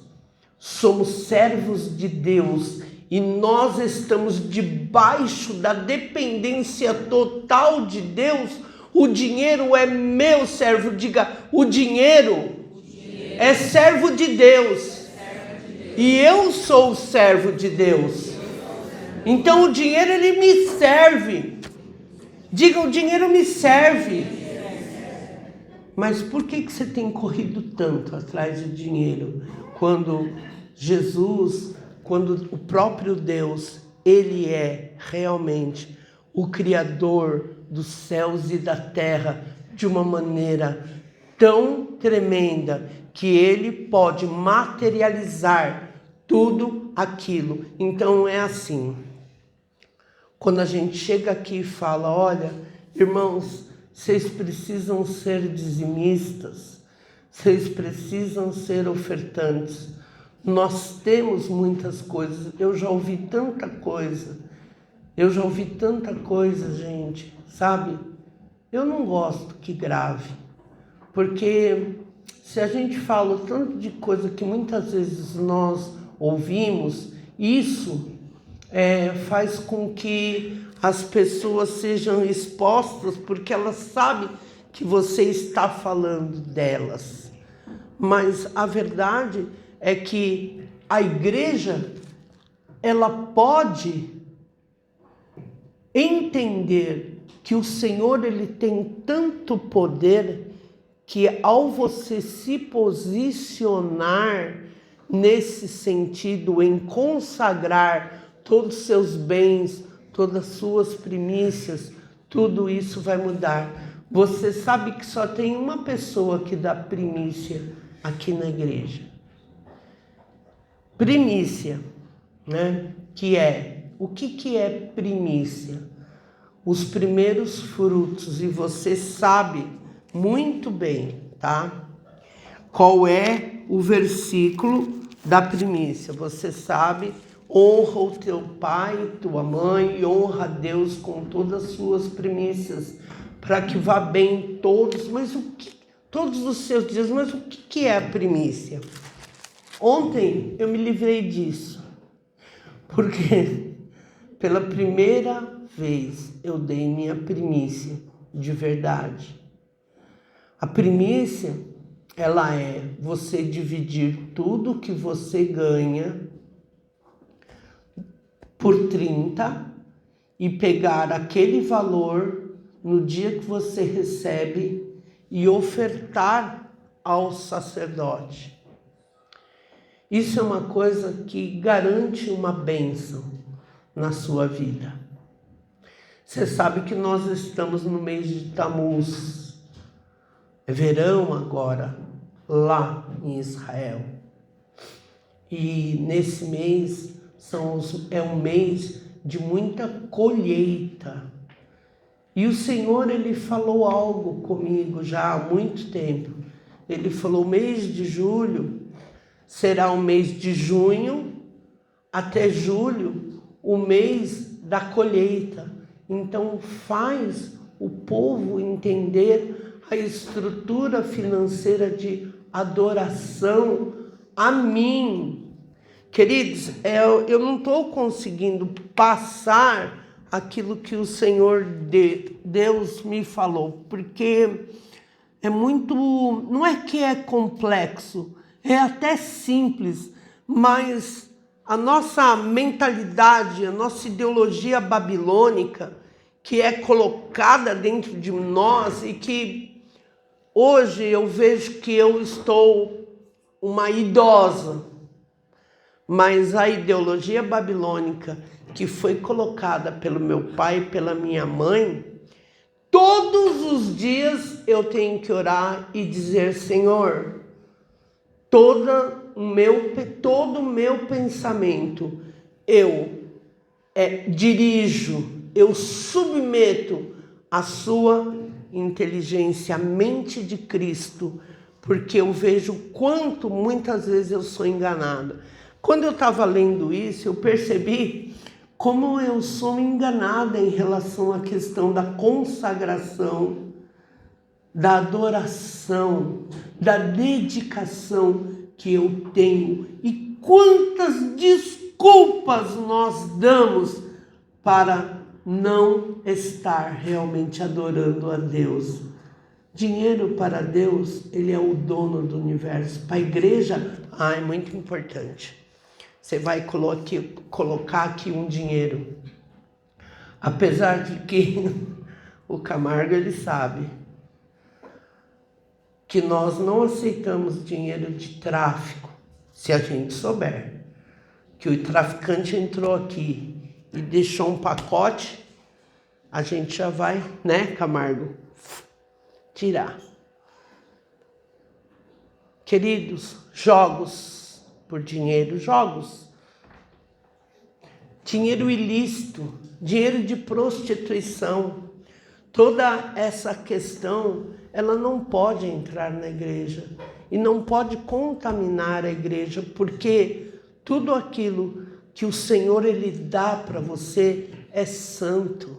somos servos de Deus e nós estamos debaixo da dependência total de Deus, o dinheiro é meu servo. Diga, o dinheiro é servo de Deus. E eu sou o servo de Deus. Então o dinheiro, ele me serve. Diga, o dinheiro me serve. Mas por que você tem corrido tanto atrás de dinheiro? Quando Jesus, quando o próprio Deus, ele é realmente o Criador dos céus e da terra de uma maneira tão tremenda que ele pode materializar tudo aquilo. Então é assim, quando a gente chega aqui e fala, olha, irmãos, vocês precisam ser dizimistas, vocês precisam ser ofertantes. Nós temos muitas coisas, eu já ouvi tanta coisa, gente, sabe? Eu não gosto que grave, porque se a gente fala o tanto de coisa que muitas vezes nós ouvimos, isso faz com que as pessoas sejam expostas, porque elas sabem que você está falando delas. Mas a verdade é que a igreja, ela pode entender que o Senhor, ele tem tanto poder que ao você se posicionar nesse sentido, em consagrar todos os seus bens, todas as suas primícias, tudo isso vai mudar. Você sabe que só tem uma pessoa que dá primícia aqui na igreja. Primícia, né? Que é, o que é primícia? Os primeiros frutos, e você sabe muito bem, tá? Qual é o versículo da primícia? Você sabe, honra o teu pai e tua mãe, e honra a Deus com todas as suas primícias, para que vá bem todos, todos os seus dias. Mas o que é a primícia? Ontem eu me livrei disso, porque pela primeira vez eu dei minha primícia de verdade. A primícia, ela é você dividir tudo que você ganha por 30 e pegar aquele valor no dia que você recebe e ofertar ao sacerdote. Isso é uma coisa que garante uma bênção na sua vida. Você sabe que nós estamos no mês de Tamuz. É verão agora, lá em Israel. E nesse mês é um mês de muita colheita. E o Senhor, ele falou algo comigo já há muito tempo. Ele falou, o mês de julho será o mês de junho até julho, o mês da colheita. Então faz o povo entender a estrutura financeira de adoração a mim. Queridos, eu não estou conseguindo passar aquilo que o Senhor Deus me falou, porque não é que é complexo, é até simples, mas a nossa mentalidade, a nossa ideologia babilônica, que é colocada dentro de nós e que hoje eu vejo que eu estou uma idosa, mas a ideologia babilônica que foi colocada pelo meu pai e pela minha mãe, todos os dias eu tenho que orar e dizer, Senhor, todo o meu pensamento eu dirijo, eu submeto a sua inteligência, a mente de Cristo, porque eu vejo quanto muitas vezes eu sou enganada. Quando eu estava lendo isso, eu percebi como eu sou enganada em relação à questão da consagração, da adoração, da dedicação que eu tenho. E quantas desculpas nós damos para não estar realmente adorando a Deus. Dinheiro para Deus, ele é o dono do universo. Para a igreja, é muito importante. você vai colocar aqui um dinheiro. Apesar de que o Camargo, ele sabe que nós não aceitamos dinheiro de tráfico, se a gente souber que o traficante entrou aqui e deixou um pacote, a gente já vai, né, Camargo, tirar. Queridos, jogos por dinheiro, jogos. Dinheiro ilícito, dinheiro de prostituição. Toda essa questão, ela não pode entrar na igreja e não pode contaminar a igreja, porque tudo aquilo que o Senhor ele dá para você é santo,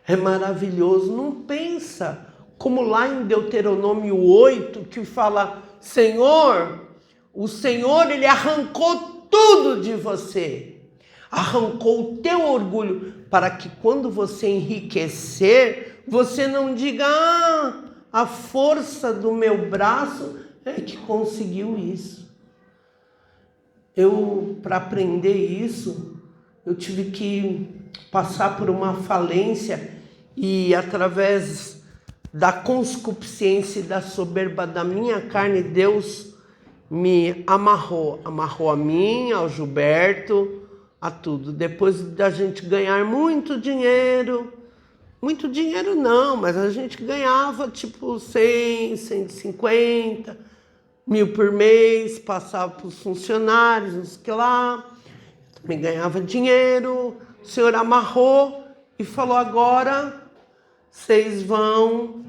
é maravilhoso. Não pensa como lá em Deuteronômio 8, que fala, o Senhor ele arrancou tudo de você, arrancou o teu orgulho, para que quando você enriquecer, você não diga, a força do meu braço é que conseguiu isso. Para aprender isso, eu tive que passar por uma falência e através da concupiscência e da soberba da minha carne, Deus me amarrou a mim, ao Gilberto, a tudo. Depois da gente ganhar muito dinheiro não, mas a gente ganhava tipo 100, 150 mil por mês, passava para os funcionários, não sei o que lá, também ganhava dinheiro. O Senhor amarrou e falou, agora vocês vão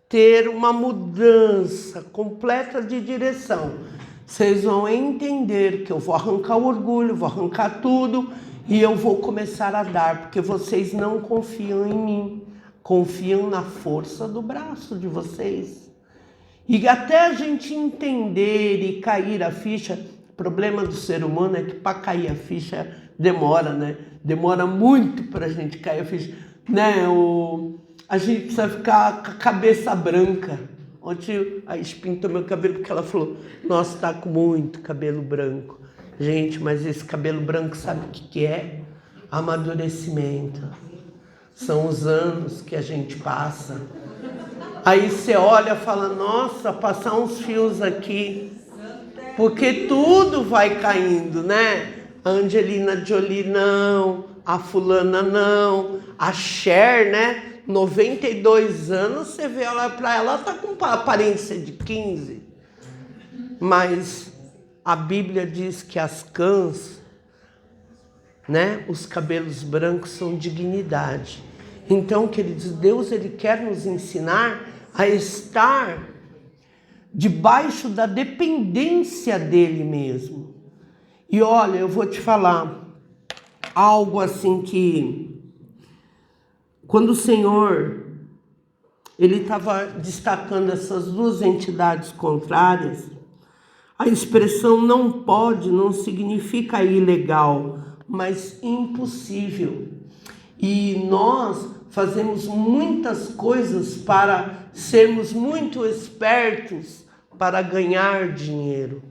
ter uma mudança completa de direção. Vocês vão entender que eu vou arrancar o orgulho, vou arrancar tudo e eu vou começar a dar, porque vocês não confiam em mim, confiam na força do braço de vocês. E até a gente entender e cair a ficha, o problema do ser humano é que para cair a ficha demora, né? Demora muito para a gente cair a ficha, né? A gente precisa ficar com a cabeça branca. Ontem a Is pintou meu cabelo porque ela falou, nossa, tá com muito cabelo branco. Gente, mas esse cabelo branco sabe o que é? Amadurecimento. São os anos que a gente passa. Aí você olha e fala, nossa, passar uns fios aqui. Porque tudo vai caindo, né? A Angelina Jolie não, a fulana não, a Cher, né? 92 anos, você vê ela para ela tá com aparência de 15. Mas a Bíblia diz que as cãs, né, os cabelos brancos são dignidade. Então, queridos, Deus ele quer nos ensinar a estar debaixo da dependência dele mesmo. E olha, eu vou te falar algo assim que quando o Senhor ele estava destacando essas duas entidades contrárias, a expressão não pode não significa ilegal, mas impossível. E nós fazemos muitas coisas para sermos muito espertos para ganhar dinheiro.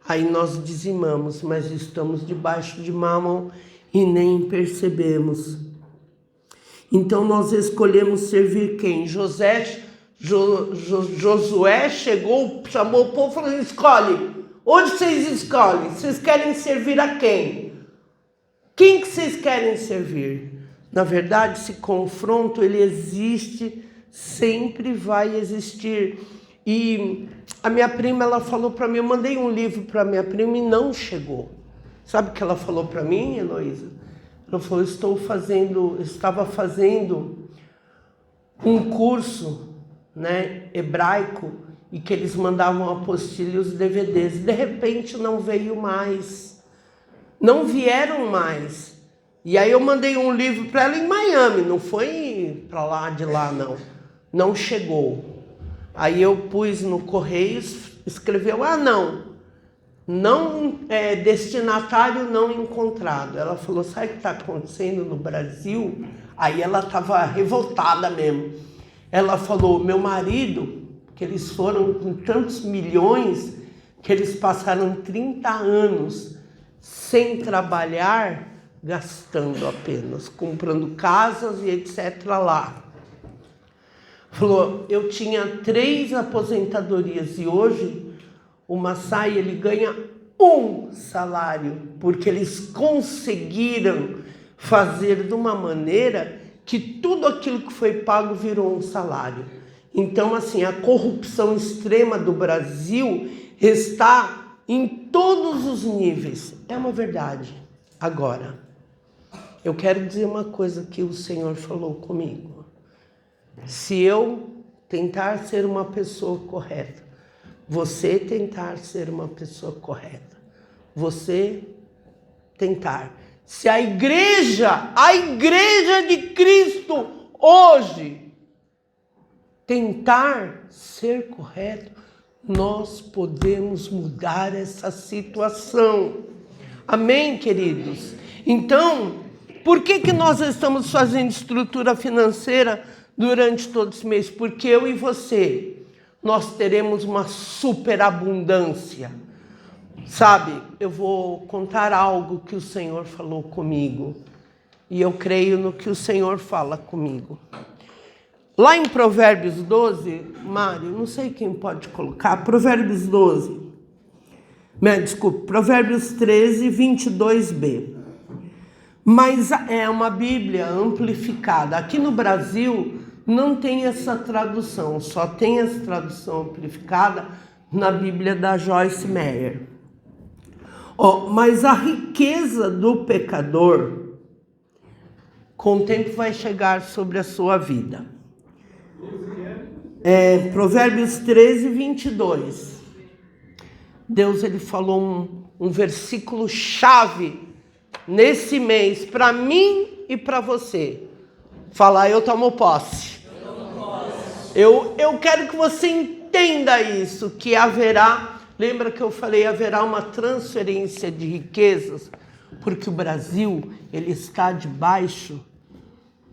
Aí nós dizimamos, mas estamos debaixo de Mamon e nem percebemos. Então nós escolhemos servir quem? Josué chegou, chamou o povo e falou, escolhe. Onde vocês escolhem? Vocês querem servir a quem? Quem que vocês querem servir? Na verdade, esse confronto, ele existe, sempre vai existir. E a minha prima, ela falou para mim, eu mandei um livro para minha prima e não chegou. Sabe o que ela falou para mim, Heloísa? Ela falou, estava fazendo um curso, né, hebraico, e que eles mandavam a apostila e os DVDs. De repente não veio mais. Não vieram mais. E aí eu mandei um livro para ela em Miami, não foi para lá de lá não. Não chegou. Aí eu pus no correio, escreveu, destinatário não encontrado. Ela falou, sabe o que está acontecendo no Brasil? Aí ela estava revoltada mesmo. Ela falou, meu marido, que eles foram com tantos milhões, que eles passaram 30 anos sem trabalhar, gastando apenas, comprando casas e etc. lá. Falou, eu tinha 3 aposentadorias e hoje o Massai ele ganha 1 salário, porque eles conseguiram fazer de uma maneira que tudo aquilo que foi pago virou um salário. Então, assim, a corrupção extrema do Brasil está em todos os níveis. É uma verdade. Agora, eu quero dizer uma coisa que o Senhor falou comigo. Se eu tentar ser uma pessoa correta, você tentar ser uma pessoa correta, você tentar. Se a igreja de Cristo hoje tentar ser correto, nós podemos mudar essa situação. Amém, queridos? Então, por que nós estamos fazendo estrutura financeira durante todo esse mês? Porque eu e você, nós teremos uma superabundância. Sabe, eu vou contar algo que o Senhor falou comigo. E eu creio no que o Senhor fala comigo. Lá em Provérbios 12, Mário, não sei quem pode colocar, Provérbios 12, Provérbios 13, 22b. Mas é uma Bíblia amplificada. Aqui no Brasil não tem essa tradução, só tem essa tradução amplificada na Bíblia da Joyce Meyer. Mas a riqueza do pecador, com o tempo vai chegar sobre a sua vida. Provérbios 13, 22. Deus ele falou um versículo chave nesse mês para mim e para você. Fala, eu tomo posse. Eu quero que você entenda isso, que haverá, lembra que eu falei, haverá uma transferência de riquezas, porque o Brasil, ele está debaixo,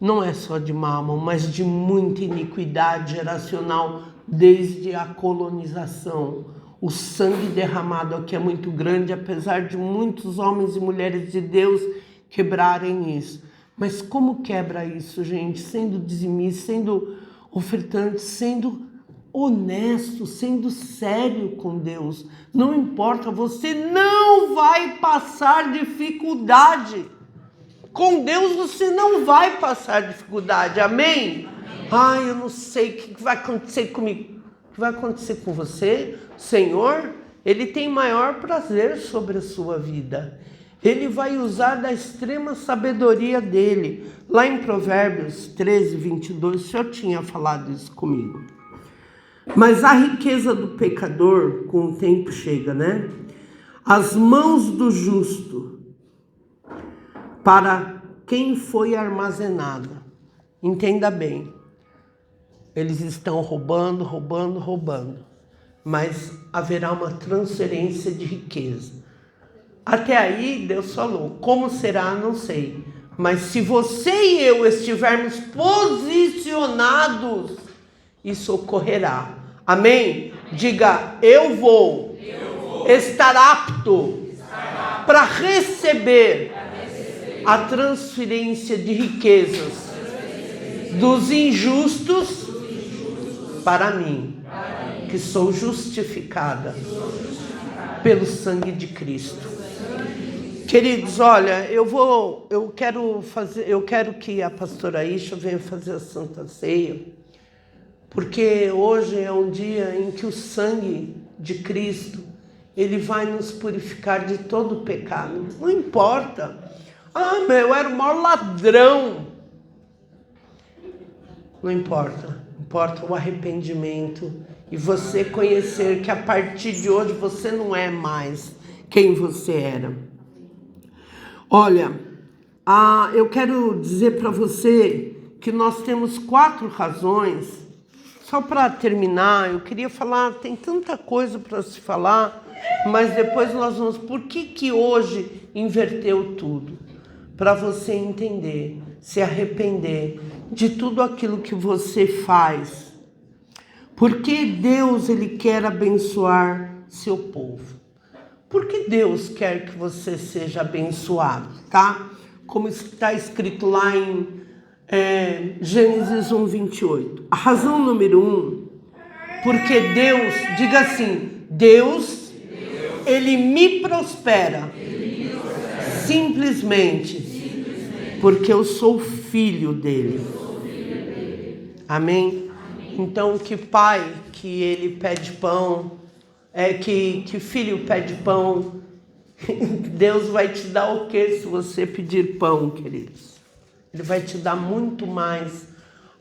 não é só de Mamon, mas de muita iniquidade geracional desde a colonização. O sangue derramado aqui é muito grande, apesar de muitos homens e mulheres de Deus quebrarem isso. Mas como quebra isso, gente? Sendo dizimista, sendo ofertante, sendo honesto, sendo sério com Deus. Não importa, você não vai passar dificuldade. Com Deus você não vai passar dificuldade, amém? Ai, eu não sei o que vai acontecer comigo. O que vai acontecer com você? O Senhor, Ele tem maior prazer sobre a sua vida. Ele vai usar da extrema sabedoria dele. Lá em Provérbios 13, 22, o Senhor tinha falado isso comigo. Mas a riqueza do pecador, com o tempo chega, né? As mãos do justo, para quem foi armazenada. Entenda bem. Eles estão roubando. Mas haverá uma transferência de riqueza. Até aí, Deus falou. Como será, não sei. Mas se você e eu estivermos posicionados, isso ocorrerá. Amém? Diga, eu vou estar apto para receber a transferência de riquezas dos injustos para mim, que sou justificada pelo sangue de Cristo. Queridos, olha, eu quero que a pastora Isha venha fazer a Santa Ceia, porque hoje é um dia em que o sangue de Cristo, ele vai nos purificar de todo o pecado. Não importa. Eu era o maior ladrão. Não importa. Importa o arrependimento e você conhecer que a partir de hoje você não é mais quem você era. Olha, eu quero dizer para você que nós temos 4 razões. Só para terminar, eu queria falar, tem tanta coisa para se falar, mas depois nós vamos... Por que hoje inverteu tudo? Para você entender, se arrepender de tudo aquilo que você faz. Porque Deus, Ele quer abençoar seu povo. Porque Deus quer que você seja abençoado, tá? Como está escrito lá em Gênesis 1:28. A razão número 1, porque Deus, diga assim, Deus, Ele me prospera, simplesmente porque eu sou filho dele. Amém? Então, que pai que ele pede pão, que filho pede pão, Deus vai te dar o que se você pedir pão, queridos? Ele vai te dar muito mais,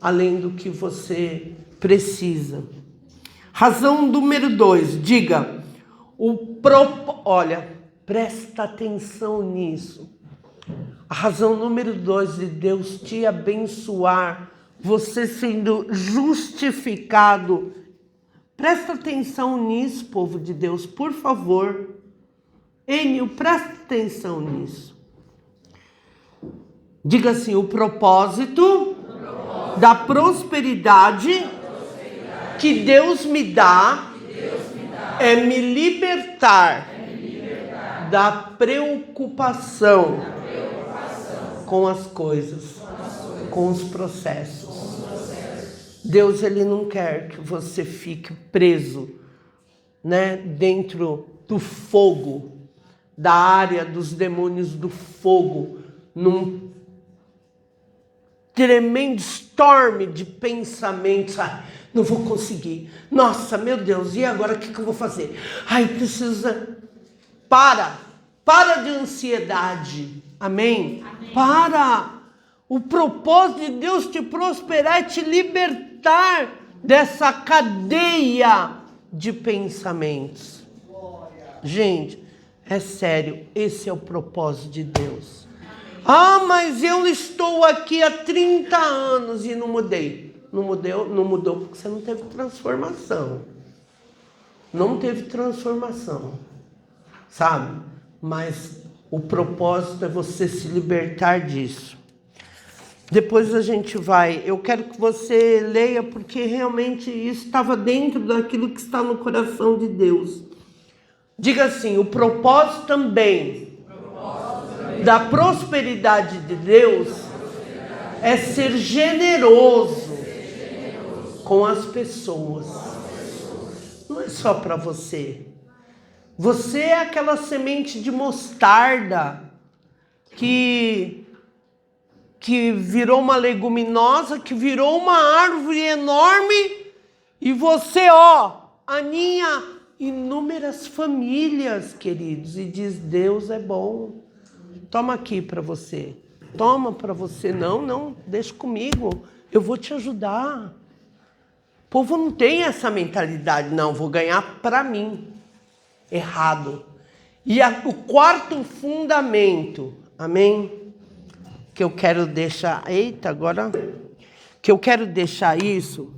além do que você precisa. Razão número 2, diga, olha, presta atenção nisso. A razão número 2 de Deus te abençoar, você sendo justificado. Presta atenção nisso, povo de Deus, por favor. Enio, presta atenção nisso. Diga assim, o propósito da prosperidade que Deus me dá é me libertar da preocupação com as coisas, com os processos. Deus, Ele não quer que você fique preso, né, dentro do fogo, da área dos demônios do fogo, num tremendo storm de pensamentos. Não vou conseguir. Nossa, meu Deus, e agora o que eu vou fazer? Precisa... Para de ansiedade. Amém? Para. O propósito de Deus te prosperar é te libertar dessa cadeia de pensamentos. Gente, é sério, esse é o propósito de Deus. Mas eu estou aqui há 30 anos e não mudei. Não mudou porque você não teve transformação. Não teve transformação, sabe? Mas o propósito é você se libertar disso. Depois a gente vai, eu quero que você leia, porque realmente isso estava dentro daquilo que está no coração de Deus. Diga assim, o propósito também da prosperidade de Deus é ser generoso com as pessoas. Não é só para você. Você é aquela semente de mostarda que virou uma leguminosa, que virou uma árvore enorme, e você, aninha inúmeras famílias, queridos, e diz, Deus é bom. Toma aqui para você. Toma para você. Não, deixa comigo. Eu vou te ajudar. O povo não tem essa mentalidade. Não, vou ganhar para mim. Errado. E o quarto fundamento, amém? Que eu quero deixar... Que eu quero deixar isso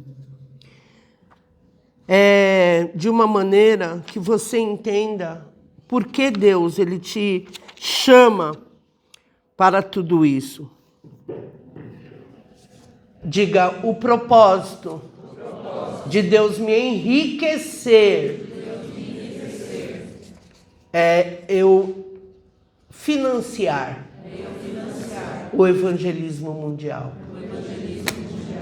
de uma maneira que você entenda por que Deus, Ele te chama para tudo isso. Diga, o propósito de Deus me enriquecer é eu financiar o evangelismo mundial.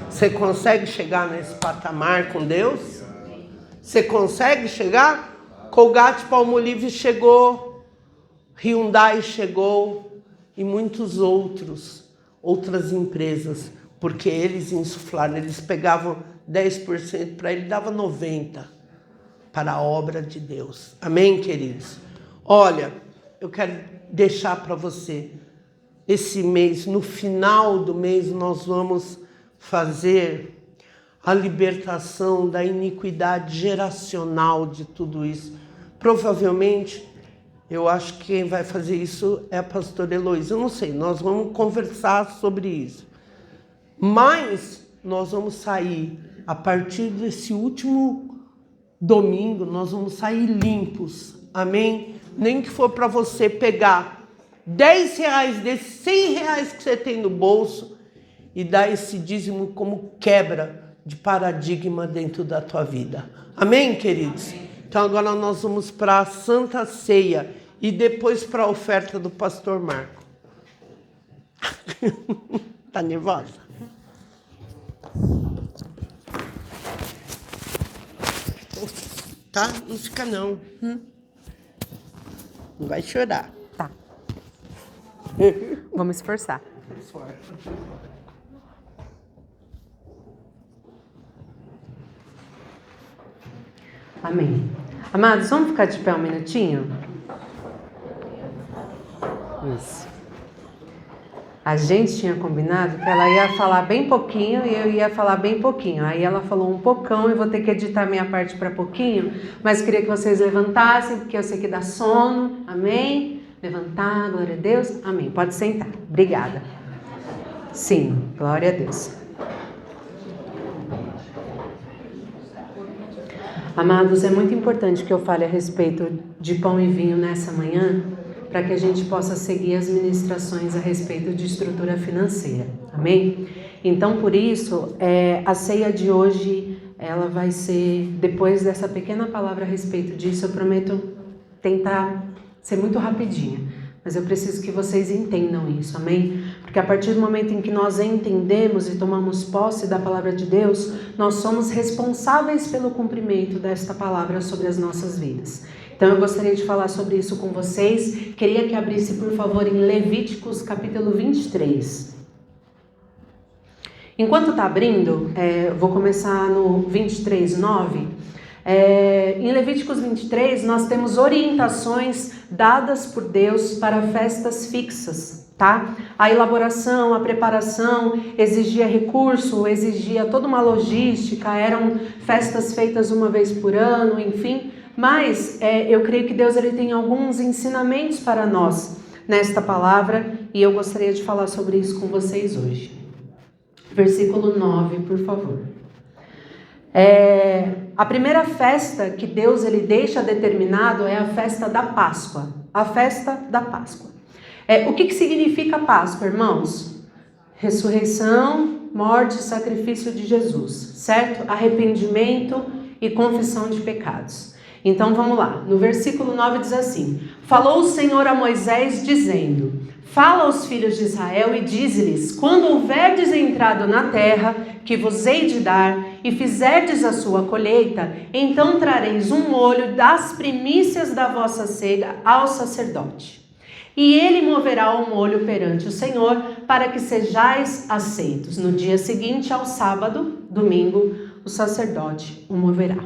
Você consegue chegar nesse patamar com Deus? Você consegue chegar? Colgate Palmolive chegou, Hyundai chegou e muitos outras empresas, porque eles insuflaram, eles pegavam 10% para ele, dava 90% para a obra de Deus. Amém, queridos? Olha, eu quero deixar para você, esse mês, no final do mês, nós vamos fazer a libertação da iniquidade geracional de tudo isso. Provavelmente, eu acho que quem vai fazer isso é a pastora Heloísa. Eu não sei, nós vamos conversar sobre isso. Mas nós vamos sair, a partir desse último domingo, nós vamos sair limpos. Amém? Nem que for para você pegar R$10 desses R$100 que você tem no bolso e dar esse dízimo como quebra de paradigma dentro da tua vida. Amém, queridos? Então agora nós vamos para a Santa Ceia e depois para a oferta do pastor Marco. Tá nervosa? Tá? Não fica não. Não vai chorar. Tá. Vamos esforçar. Amém. Amados, vamos ficar de pé um minutinho? Isso. A gente tinha combinado que ela ia falar bem pouquinho e eu ia falar bem pouquinho. Aí ela falou um pocão e vou ter que editar minha parte para pouquinho, mas queria que vocês levantassem, porque eu sei que dá sono. Amém? Levantar, glória a Deus. Amém. Pode sentar. Obrigada. Sim, glória a Deus. Amados, é muito importante que eu fale a respeito de pão e vinho nessa manhã, para que a gente possa seguir as ministrações a respeito de estrutura financeira. Amém? Então, por isso, a ceia de hoje, ela vai ser, depois dessa pequena palavra a respeito disso, eu prometo tentar ser muito rapidinha, mas eu preciso que vocês entendam isso, amém? Porque a partir do momento em que nós entendemos e tomamos posse da palavra de Deus, nós somos responsáveis pelo cumprimento desta palavra sobre as nossas vidas. Então eu gostaria de falar sobre isso com vocês. Queria que abrisse, por favor, em Levíticos capítulo 23. Enquanto está abrindo, vou começar no 23:9. Em Levíticos 23, nós temos orientações dadas por Deus para festas fixas, tá? A elaboração, a preparação exigia recurso, exigia toda uma logística, eram festas feitas uma vez por ano, enfim. Mas eu creio que Deus ele tem alguns ensinamentos para nós nesta palavra e eu gostaria de falar sobre isso com vocês hoje. Versículo 9, por favor. A primeira festa que Deus ele deixa determinado é a festa da Páscoa. A festa da Páscoa. O que significa Páscoa, irmãos? Ressurreição, morte e sacrifício de Jesus, certo? Arrependimento e confissão de pecados. Então vamos lá, no versículo 9 diz assim: Falou o Senhor a Moisés dizendo: Fala aos filhos de Israel e dize-lhes: Quando houverdes entrado na terra que vos hei de dar e fizerdes a sua colheita, então trareis um molho das primícias da vossa ceiga ao sacerdote. E ele moverá o molho perante o Senhor para que sejais aceitos. No dia seguinte ao sábado, domingo, o sacerdote o moverá.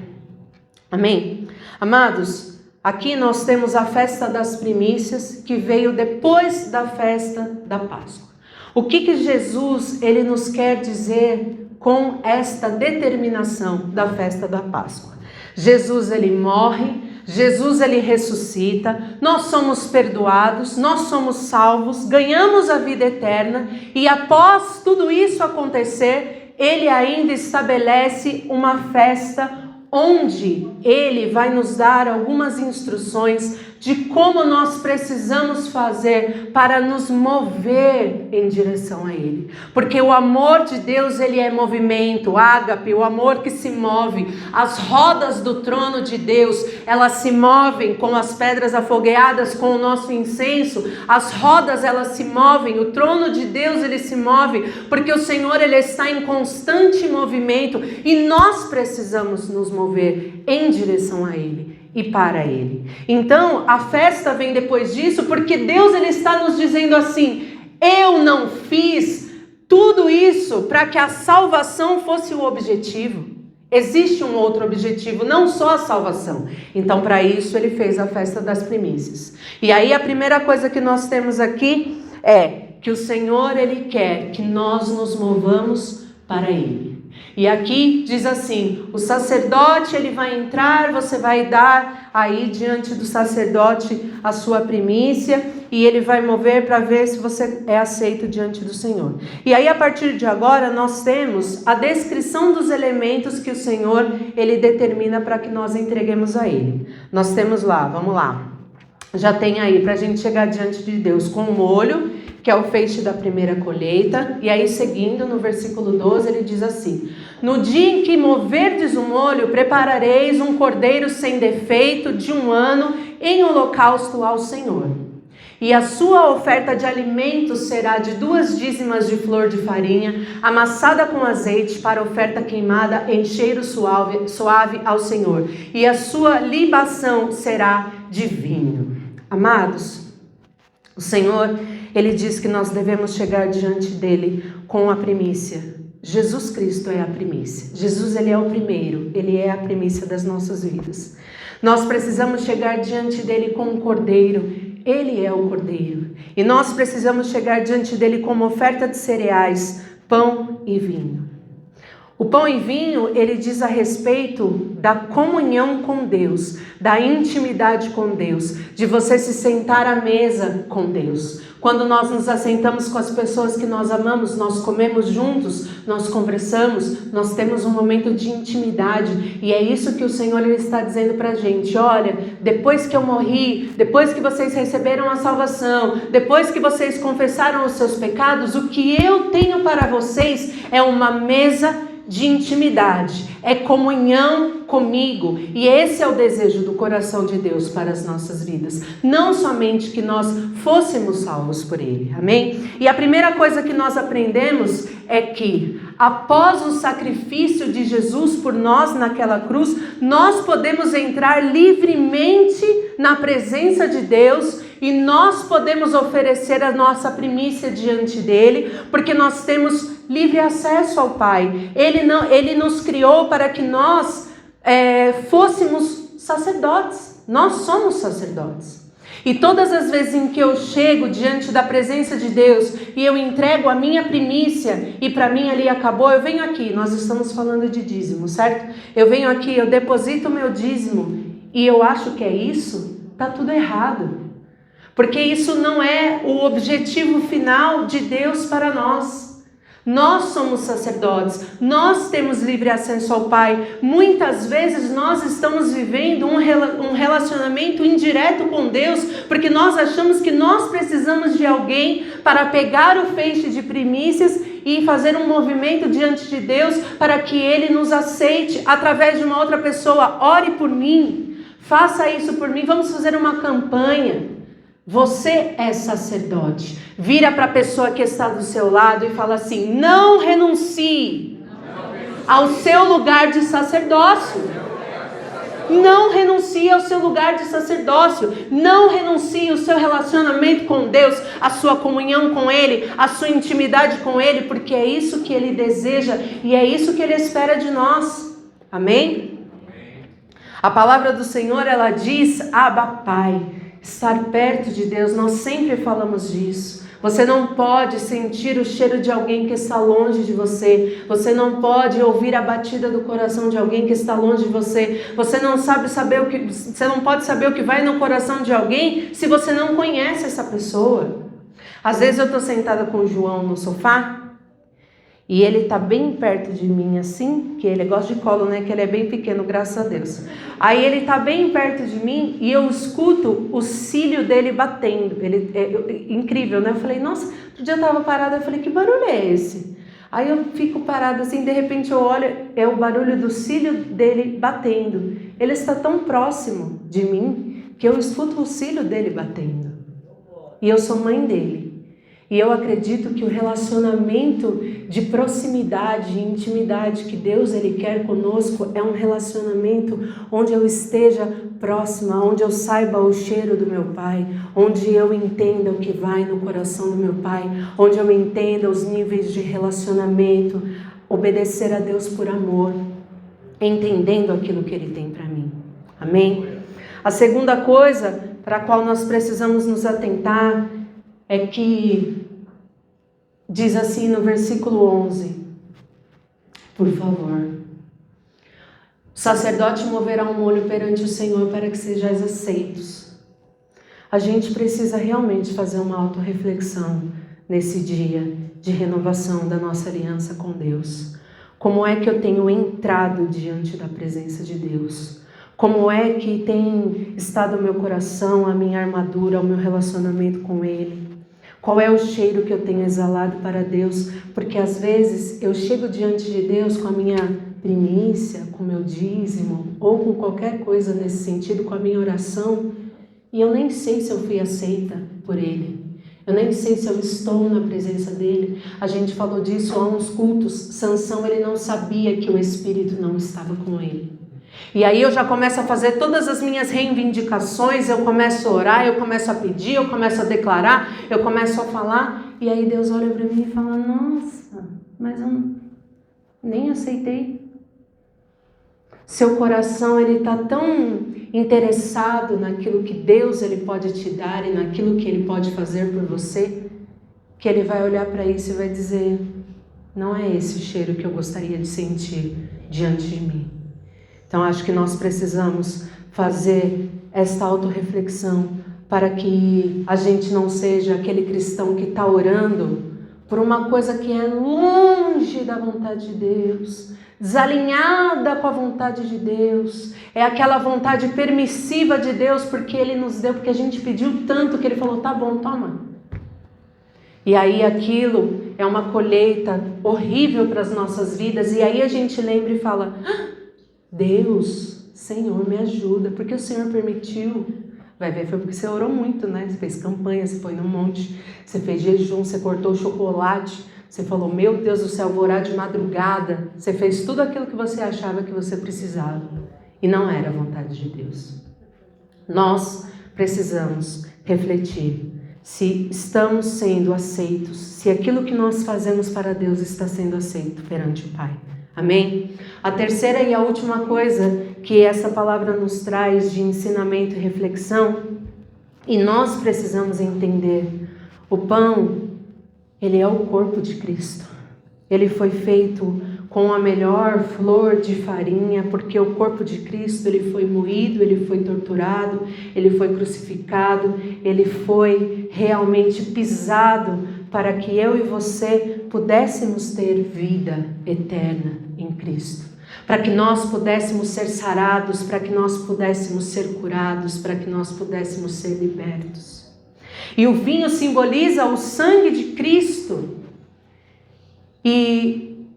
Amém? Amados, aqui nós temos a festa das primícias que veio depois da festa da Páscoa. O que Jesus ele nos quer dizer com esta determinação da festa da Páscoa? Jesus ele morre, Jesus ele ressuscita, nós somos perdoados, nós somos salvos, ganhamos a vida eterna e após tudo isso acontecer, ele ainda estabelece uma festa onde ele vai nos dar algumas instruções de como nós precisamos fazer para nos mover em direção a ele. Porque o amor de Deus, ele é movimento, ágape, o amor que se move. As rodas do trono de Deus, elas se movem com as pedras afogueadas, com o nosso incenso. As rodas, elas se movem, o trono de Deus, ele se move, porque o Senhor, ele está em constante movimento e nós precisamos nos mover em direção a ele e para ele. Então, a festa vem depois disso, porque Deus ele está nos dizendo assim: eu não fiz tudo isso para que a salvação fosse o objetivo. Existe um outro objetivo, não só a salvação. Então, para isso, ele fez a festa das primícias. E aí, a primeira coisa que nós temos aqui é que o Senhor, ele quer que nós nos movamos para ele. E aqui diz assim: o sacerdote ele vai entrar, você vai dar aí diante do sacerdote a sua primícia e ele vai mover para ver se você é aceito diante do Senhor. E aí a partir de agora nós temos a descrição dos elementos que o Senhor ele determina para que nós entreguemos a ele. Nós temos lá, vamos lá, já tem aí para a gente chegar diante de Deus com o molho, que é o feixe da primeira colheita. E aí, seguindo no versículo 12, ele diz assim: no dia em que moverdes o molho, preparareis um cordeiro sem defeito de 1 ano em holocausto ao Senhor. E a sua oferta de alimento será de 2 dízimas de flor de farinha, amassada com azeite, para oferta queimada em cheiro suave ao Senhor. E a sua libação será de vinho. Amados, o Senhor, Ele diz que nós devemos chegar diante dEle com a primícia. Jesus Cristo é a primícia. Jesus, Ele é o primeiro. Ele é a primícia das nossas vidas. Nós precisamos chegar diante dEle com um cordeiro. Ele é o cordeiro. E nós precisamos chegar diante dEle com uma oferta de cereais, pão e vinho. O pão e vinho, ele diz a respeito da comunhão com Deus, da intimidade com Deus, de você se sentar à mesa com Deus. Quando nós nos assentamos com as pessoas que nós amamos, nós comemos juntos, nós conversamos, nós temos um momento de intimidade. E é isso que o Senhor ele está dizendo para a gente. Olha, depois que eu morri, depois que vocês receberam a salvação, depois que vocês confessaram os seus pecados, o que eu tenho para vocês é uma mesa de intimidade, é comunhão comigo. E esse é o desejo do coração de Deus para as nossas vidas, não somente que nós fôssemos salvos por Ele, amém? E a primeira coisa que nós aprendemos é que após o sacrifício de Jesus por nós naquela cruz, nós podemos entrar livremente na presença de Deus e nós podemos oferecer a nossa primícia diante dele, porque nós temos livre acesso ao Pai. Ele nos criou para que nós fôssemos sacerdotes. Nós somos sacerdotes. E todas as vezes em que eu chego diante da presença de Deus e eu entrego a minha primícia e para mim ali acabou, eu venho aqui, nós estamos falando de dízimo, certo? Eu venho aqui, eu deposito o meu dízimo e eu acho que é isso, tá tudo errado. Porque isso não é o objetivo final de Deus para nós. Nós somos sacerdotes, nós temos livre acesso ao Pai. Muitas vezes nós estamos vivendo um relacionamento indireto com Deus, porque nós achamos que nós precisamos de alguém para pegar o feixe de primícias e fazer um movimento diante de Deus para que Ele nos aceite através de uma outra pessoa. Ore por mim, faça isso por mim, vamos fazer uma campanha. Você é sacerdote. Vira para a pessoa que está do seu lado e fala assim: não renuncie ao seu lugar de sacerdócio. Não renuncie ao seu lugar de sacerdócio. Não renuncie o seu relacionamento com Deus, a sua comunhão com Ele, a sua intimidade com Ele, porque é isso que Ele deseja e é isso que Ele espera de nós. Amém? A palavra do Senhor, ela diz: Abba, Pai. Estar perto de Deus, nós sempre falamos disso. Você não pode sentir o cheiro de alguém que está longe de você. Você não pode ouvir a batida do coração de alguém que está longe de você. Você não pode saber o que vai no coração de alguém se você não conhece essa pessoa. Às vezes eu estou sentada com o João no sofá e ele está bem perto de mim assim, que ele gosta de colo, né? Que ele é bem pequeno, graças a Deus. Aí ele está bem perto de mim e eu escuto o cílio dele batendo. Incrível, né? Eu falei, nossa, outro dia eu estava parada, eu falei, que barulho é esse? Aí eu fico parada assim, de repente eu olho, é o barulho do cílio dele batendo. Ele está tão próximo de mim que eu escuto o cílio dele batendo. E eu sou mãe dele. E eu acredito que o relacionamento de proximidade e intimidade que Deus ele quer conosco é um relacionamento onde eu esteja próxima, onde eu saiba o cheiro do meu Pai, onde eu entenda o que vai no coração do meu Pai, onde eu entenda os níveis de relacionamento, obedecer a Deus por amor, entendendo aquilo que Ele tem para mim. Amém? A segunda coisa para a qual nós precisamos nos atentar é que diz assim no versículo 11, por favor: o sacerdote moverá um molho perante o Senhor para que sejais aceitos. A gente precisa realmente fazer uma autorreflexão nesse dia de renovação da nossa aliança com Deus. Como é que eu tenho entrado diante da presença de Deus? Como é que tem estado o meu coração, a minha armadura, o meu relacionamento com Ele? Qual é o cheiro que eu tenho exalado para Deus? Porque às vezes eu chego diante de Deus com a minha primícia, com o meu dízimo, ou com qualquer coisa nesse sentido, com a minha oração, e eu nem sei se eu fui aceita por Ele. Eu nem sei se eu estou na presença dEle. A gente falou disso há uns cultos. Sansão, ele não sabia que o Espírito não estava com ele. E aí eu já começo a fazer todas as minhas reivindicações, eu começo a orar, eu começo a pedir, eu começo a declarar, eu começo a falar, e aí Deus olha para mim e fala, nossa, mas eu nem aceitei. Seu coração, ele está tão interessado naquilo que Deus ele pode te dar e naquilo que Ele pode fazer por você, que Ele vai olhar para isso e vai dizer, não é esse cheiro que eu gostaria de sentir diante de mim. Então acho que nós precisamos fazer esta autorreflexão para que a gente não seja aquele cristão que está orando por uma coisa que é longe da vontade de Deus, desalinhada com a vontade de Deus, é aquela vontade permissiva de Deus porque Ele nos deu, porque a gente pediu tanto que Ele falou, tá bom, toma. E aí aquilo é uma colheita horrível para as nossas vidas, e aí a gente lembra e fala, Deus, Senhor, me ajuda, porque o Senhor permitiu. Vai ver, foi porque você orou muito, né? Você fez campanha, você foi num monte, você fez jejum, você cortou o chocolate, você falou, meu Deus do céu, vou orar de madrugada. Você fez tudo aquilo que você achava que você precisava. E não era a vontade de Deus. Nós precisamos refletir se estamos sendo aceitos, se aquilo que nós fazemos para Deus está sendo aceito perante o Pai. Amém? A terceira e a última coisa que essa palavra nos traz de ensinamento e reflexão, e nós precisamos entender, o pão, ele é o corpo de Cristo. Ele foi feito com a melhor flor de farinha, porque o corpo de Cristo, ele foi moído, ele foi torturado, ele foi crucificado, ele foi realmente pisado para que eu e você pudéssemos ter vida eterna em Cristo. Para que nós pudéssemos ser sarados, para que nós pudéssemos ser curados, para que nós pudéssemos ser libertos. E o vinho simboliza o sangue de Cristo. E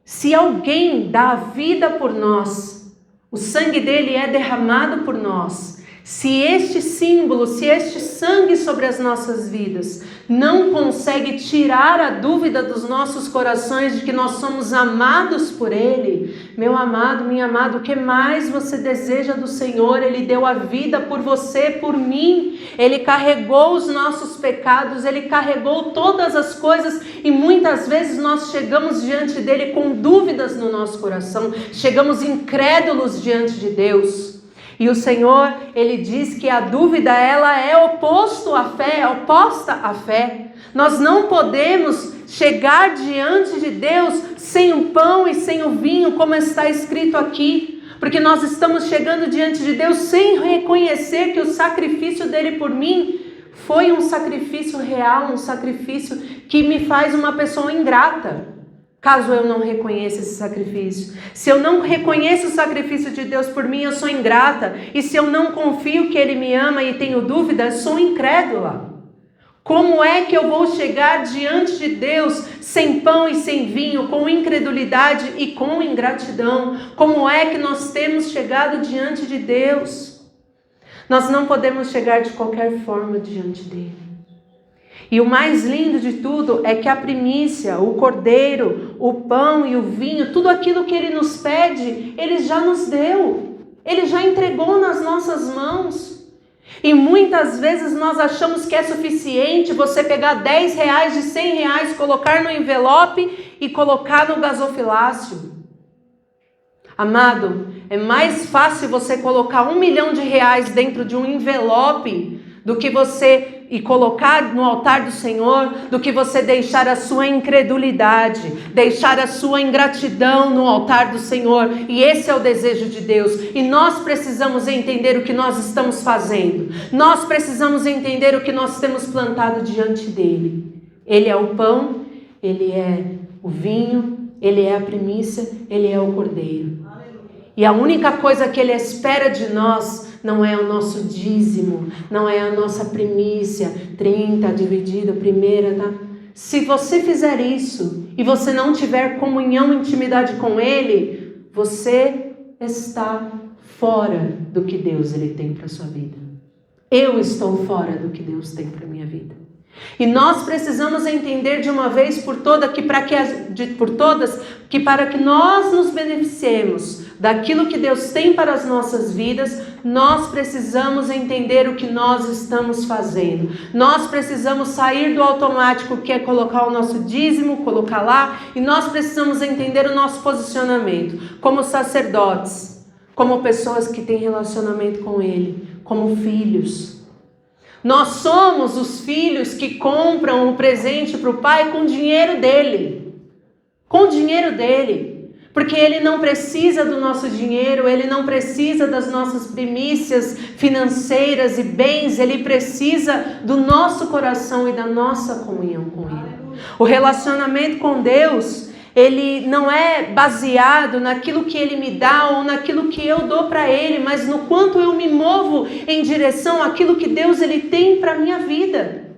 se alguém dá a vida por nós, o sangue dele é derramado por nós. Se este símbolo, se este sangue sobre as nossas vidas não consegue tirar a dúvida dos nossos corações de que nós somos amados por Ele, meu amado, minha amada, o que mais você deseja do Senhor? Ele deu a vida por você, por mim. Ele carregou os nossos pecados, Ele carregou todas as coisas e muitas vezes nós chegamos diante dEle com dúvidas no nosso coração, chegamos incrédulos diante de Deus. E o Senhor, Ele diz que a dúvida, ela é oposta à fé. Nós não podemos chegar diante de Deus sem o pão e sem o vinho, como está escrito aqui. Porque nós estamos chegando diante de Deus sem reconhecer que o sacrifício dele por mim foi um sacrifício real, um sacrifício que me faz uma pessoa ingrata. Caso eu não reconheça esse sacrifício. Se eu não reconheço o sacrifício de Deus por mim, eu sou ingrata. E se eu não confio que Ele me ama e tenho dúvida, eu sou incrédula. Como é que eu vou chegar diante de Deus sem pão e sem vinho, com incredulidade e com ingratidão? Como é que nós temos chegado diante de Deus? Nós não podemos chegar de qualquer forma diante dEle. E o mais lindo de tudo é que a primícia, o cordeiro, o pão e o vinho, tudo aquilo que Ele nos pede, Ele já nos deu. Ele já entregou nas nossas mãos. E muitas vezes nós achamos que é suficiente você pegar R$10 de R$100, colocar no envelope e colocar no gasofilácio. Amado, é mais fácil você colocar R$1 milhão dentro de um envelope do que você e colocar no altar do Senhor, do que você deixar a sua incredulidade, deixar a sua ingratidão no altar do Senhor. E esse é o desejo de Deus. E nós precisamos entender o que nós estamos fazendo. Nós precisamos entender o que nós temos plantado diante dele. Ele é o pão, ele é o vinho, ele é a primícia, ele é o cordeiro. E a única coisa que Ele espera de nós não é o nosso dízimo, não é a nossa primícia, 30 dividido, primeira, tá? Se você fizer isso e você não tiver comunhão, intimidade com Ele, você está fora do que Deus ele tem para a sua vida. Eu estou fora do que Deus tem para a minha vida. E nós precisamos entender de uma vez por todas que para que nós nos beneficiemos daquilo que Deus tem para as nossas vidas, nós precisamos entender o que nós estamos fazendo. Nós precisamos sair do automático, que é colocar o nosso dízimo, colocar lá, e nós precisamos entender o nosso posicionamento como sacerdotes, como pessoas que têm relacionamento com Ele, como filhos. Nós somos os filhos que compram um presente para o pai com o dinheiro dele. Com o dinheiro dele. Porque ele não precisa do nosso dinheiro, ele não precisa das nossas primícias financeiras e bens, ele precisa do nosso coração e da nossa comunhão com ele. O relacionamento com Deus, ele não é baseado naquilo que ele me dá ou naquilo que eu dou para ele, mas no quanto eu me movo em direção àquilo que Deus ele tem para a minha vida.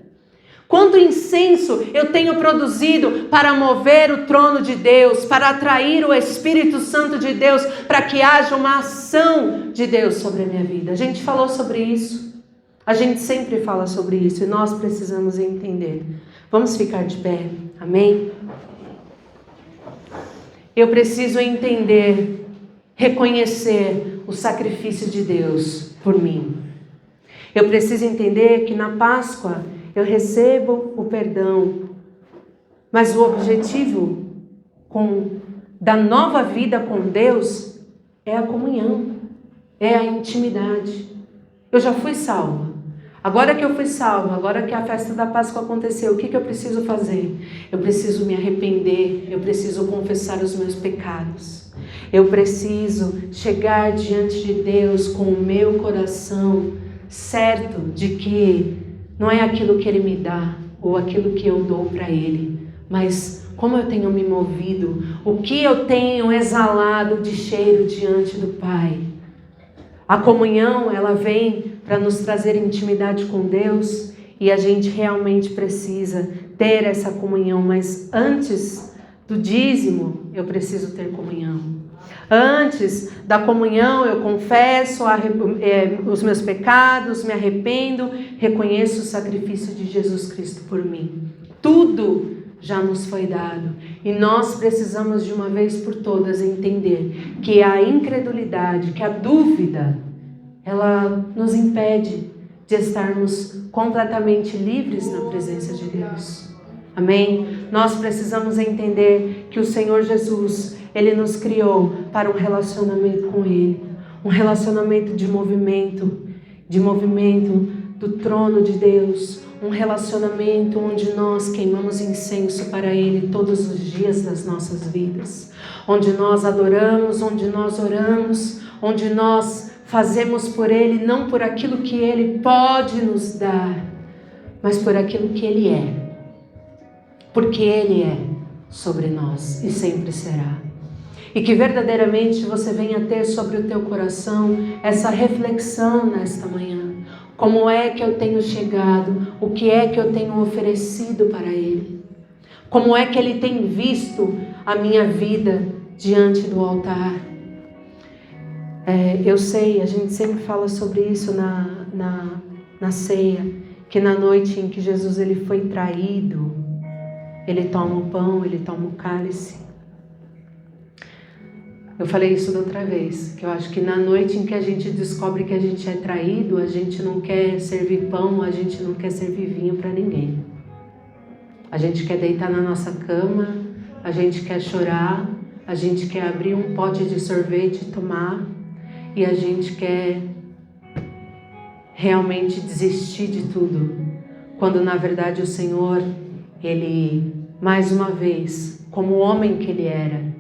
Quanto incenso eu tenho produzido para mover o trono de Deus, para atrair o Espírito Santo de Deus, para que haja uma ação de Deus sobre a minha vida. A gente falou sobre isso, a gente sempre fala sobre isso e nós precisamos entender. Vamos ficar de pé, amém? Eu preciso entender, reconhecer o sacrifício de Deus por mim. Eu preciso entender que na Páscoa eu recebo o perdão, mas o objetivo da nova vida com Deus é a comunhão, é a intimidade. Eu já fui salva. Agora que eu fui salva, agora que a festa da Páscoa aconteceu, o que eu preciso fazer? Eu preciso me arrepender, eu preciso confessar os meus pecados. Eu preciso chegar diante de Deus com o meu coração certo de que não é aquilo que Ele me dá ou aquilo que eu dou para Ele, mas como eu tenho me movido, o que eu tenho exalado de cheiro diante do Pai. A comunhão, ela vem para nos trazer intimidade com Deus e a gente realmente precisa ter essa comunhão, mas antes do dízimo eu preciso ter comunhão. Antes da comunhão eu confesso os meus pecados, me arrependo, reconheço o sacrifício de Jesus Cristo por mim. Tudo já nos foi dado e nós precisamos de uma vez por todas entender que a incredulidade, que a dúvida, ela nos impede de estarmos completamente livres na presença de Deus. Amém? Nós precisamos entender que o Senhor Jesus, Ele nos criou para um relacionamento com Ele, um relacionamento de movimento do trono de Deus, um relacionamento onde nós queimamos incenso para Ele todos os dias das nossas vidas, onde nós adoramos, onde nós oramos, onde nós fazemos por Ele, não por aquilo que Ele pode nos dar, mas por aquilo que Ele é, porque Ele é sobre nós e sempre será. E que verdadeiramente você venha ter sobre o teu coração essa reflexão nesta manhã. Como é que eu tenho chegado? O que é que eu tenho oferecido para Ele? Como é que Ele tem visto a minha vida diante do altar? Eu sei, a gente sempre fala sobre isso na ceia, que na noite em que Jesus ele foi traído, Ele toma o pão, Ele toma o cálice. Eu falei isso da outra vez, que eu acho que na noite em que a gente descobre que a gente é traído, a gente não quer servir pão, a gente não quer servir vinho para ninguém. A gente quer deitar na nossa cama, a gente quer chorar, a gente quer abrir um pote de sorvete e tomar, e a gente quer realmente desistir de tudo. Quando na verdade o Senhor, Ele, mais uma vez, como o homem que Ele era,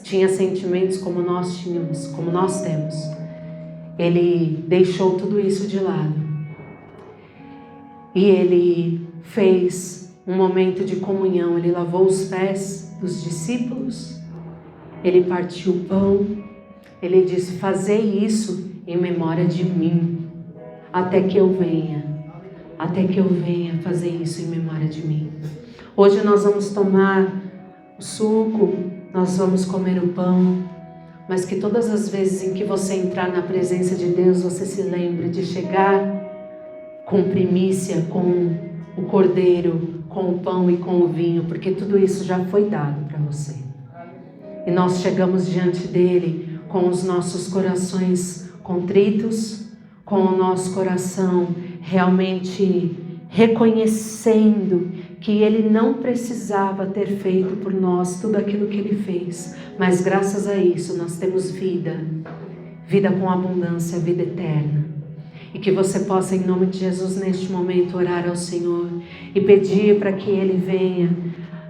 tinha sentimentos como nós tínhamos, como nós temos. Ele deixou tudo isso de lado. E Ele fez um momento de comunhão. Ele lavou os pés dos discípulos. Ele partiu o pão, ele disse: fazei isso em memória de mim, até que eu venha fazer isso em memória de mim. Hoje nós vamos tomar o suco, nós vamos comer o pão, mas que todas as vezes em que você entrar na presença de Deus, você se lembre de chegar com primícia, com o cordeiro, com o pão e com o vinho, porque tudo isso já foi dado para você. E nós chegamos diante dele com os nossos corações contritos, com o nosso coração realmente reconhecendo que ele não precisava ter feito por nós tudo aquilo que ele fez, mas graças a isso nós temos vida com abundância, vida eterna. E que você possa, em nome de Jesus, neste momento, orar ao Senhor e pedir para que Ele venha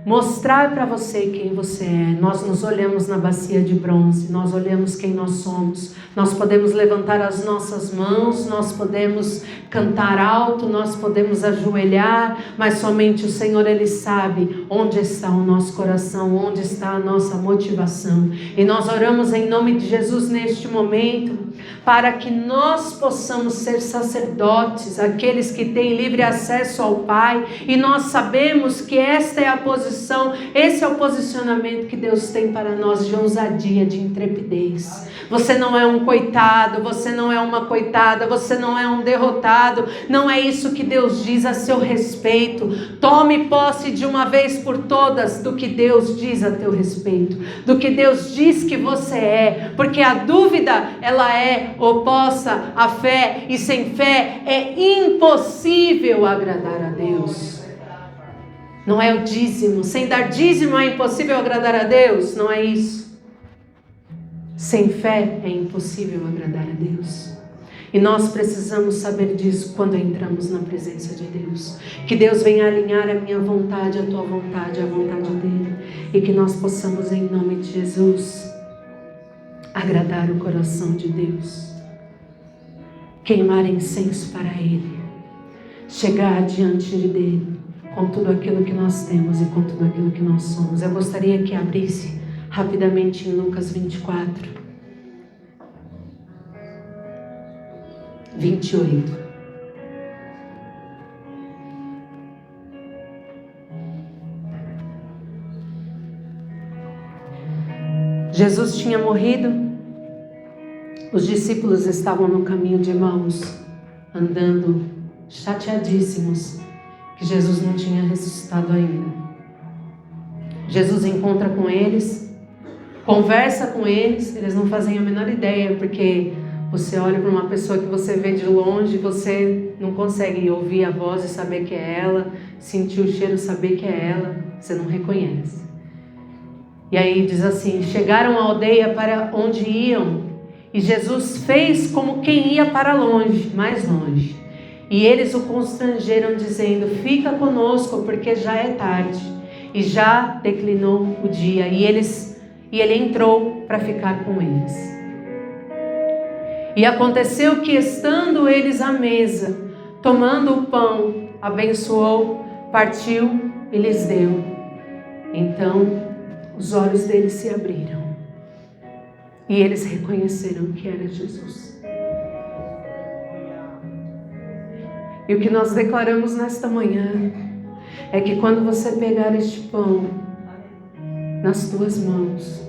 mostrar para você quem você é. Nós nos olhamos na bacia de bronze, nós olhamos quem nós somos, nós podemos levantar as nossas mãos, nós podemos cantar alto, nós podemos ajoelhar, mas somente o Senhor, Ele sabe onde está o nosso coração, onde está a nossa motivação. E nós oramos em nome de Jesus neste momento, para que nós possamos ser sacerdotes, aqueles que têm livre acesso ao Pai, e nós sabemos que esta é a posição, esse é o posicionamento que Deus tem para nós, de ousadia, de intrepidez. Você não é um coitado, você não é uma coitada, você não é um derrotado, não é isso que Deus diz a seu respeito. Tome posse de uma vez por todas do que Deus diz a teu respeito, do que Deus diz que você é, porque a dúvida, ela é oposta à fé, e sem fé é impossível agradar a Deus. Não é o dízimo, sem dar dízimo é impossível agradar a Deus, não é isso. Sem fé é impossível agradar a Deus. E nós precisamos saber disso quando entramos na presença de Deus. Que Deus venha alinhar a minha vontade, a tua vontade, a vontade dEle. E que nós possamos, em nome de Jesus, agradar o coração de Deus. Queimar incenso para Ele. Chegar diante dEle com tudo aquilo que nós temos e com tudo aquilo que nós somos. Eu gostaria que abrisse rapidamente em Lucas 24, 28. Jesus tinha morrido, os discípulos estavam no caminho de Emaús, andando chateadíssimos que Jesus não tinha ressuscitado ainda. Jesus encontra com eles, conversa com eles, eles não fazem a menor ideia, porque você olha para uma pessoa que você vê de longe, você não consegue ouvir a voz e saber que é ela, sentir o cheiro, saber que é ela, você não reconhece. E aí diz assim: chegaram à aldeia para onde iam, e Jesus fez como quem ia para longe, mais longe. E eles o constrangeram, dizendo: fica conosco, porque já é tarde, e já declinou o dia. E ele entrou para ficar com eles. E aconteceu que, estando eles à mesa, tomando o pão, abençoou, partiu e lhes deu. Então os olhos deles se abriram e eles reconheceram que era Jesus. E o que nós declaramos nesta manhã é que quando você pegar este pão nas tuas mãos,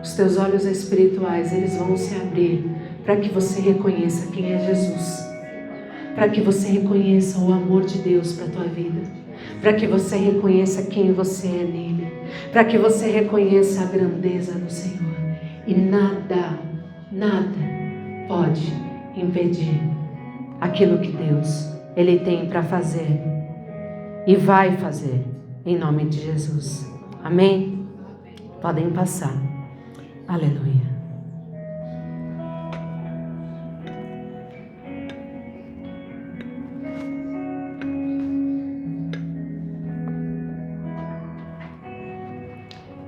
os teus olhos espirituais, eles vão se abrir para que você reconheça quem é Jesus, para que você reconheça o amor de Deus para a tua vida, para que você reconheça quem você é nele, para que você reconheça a grandeza do Senhor. E nada pode impedir aquilo que Deus, Ele tem para fazer e vai fazer, em nome de Jesus. Amém? Podem passar. Aleluia.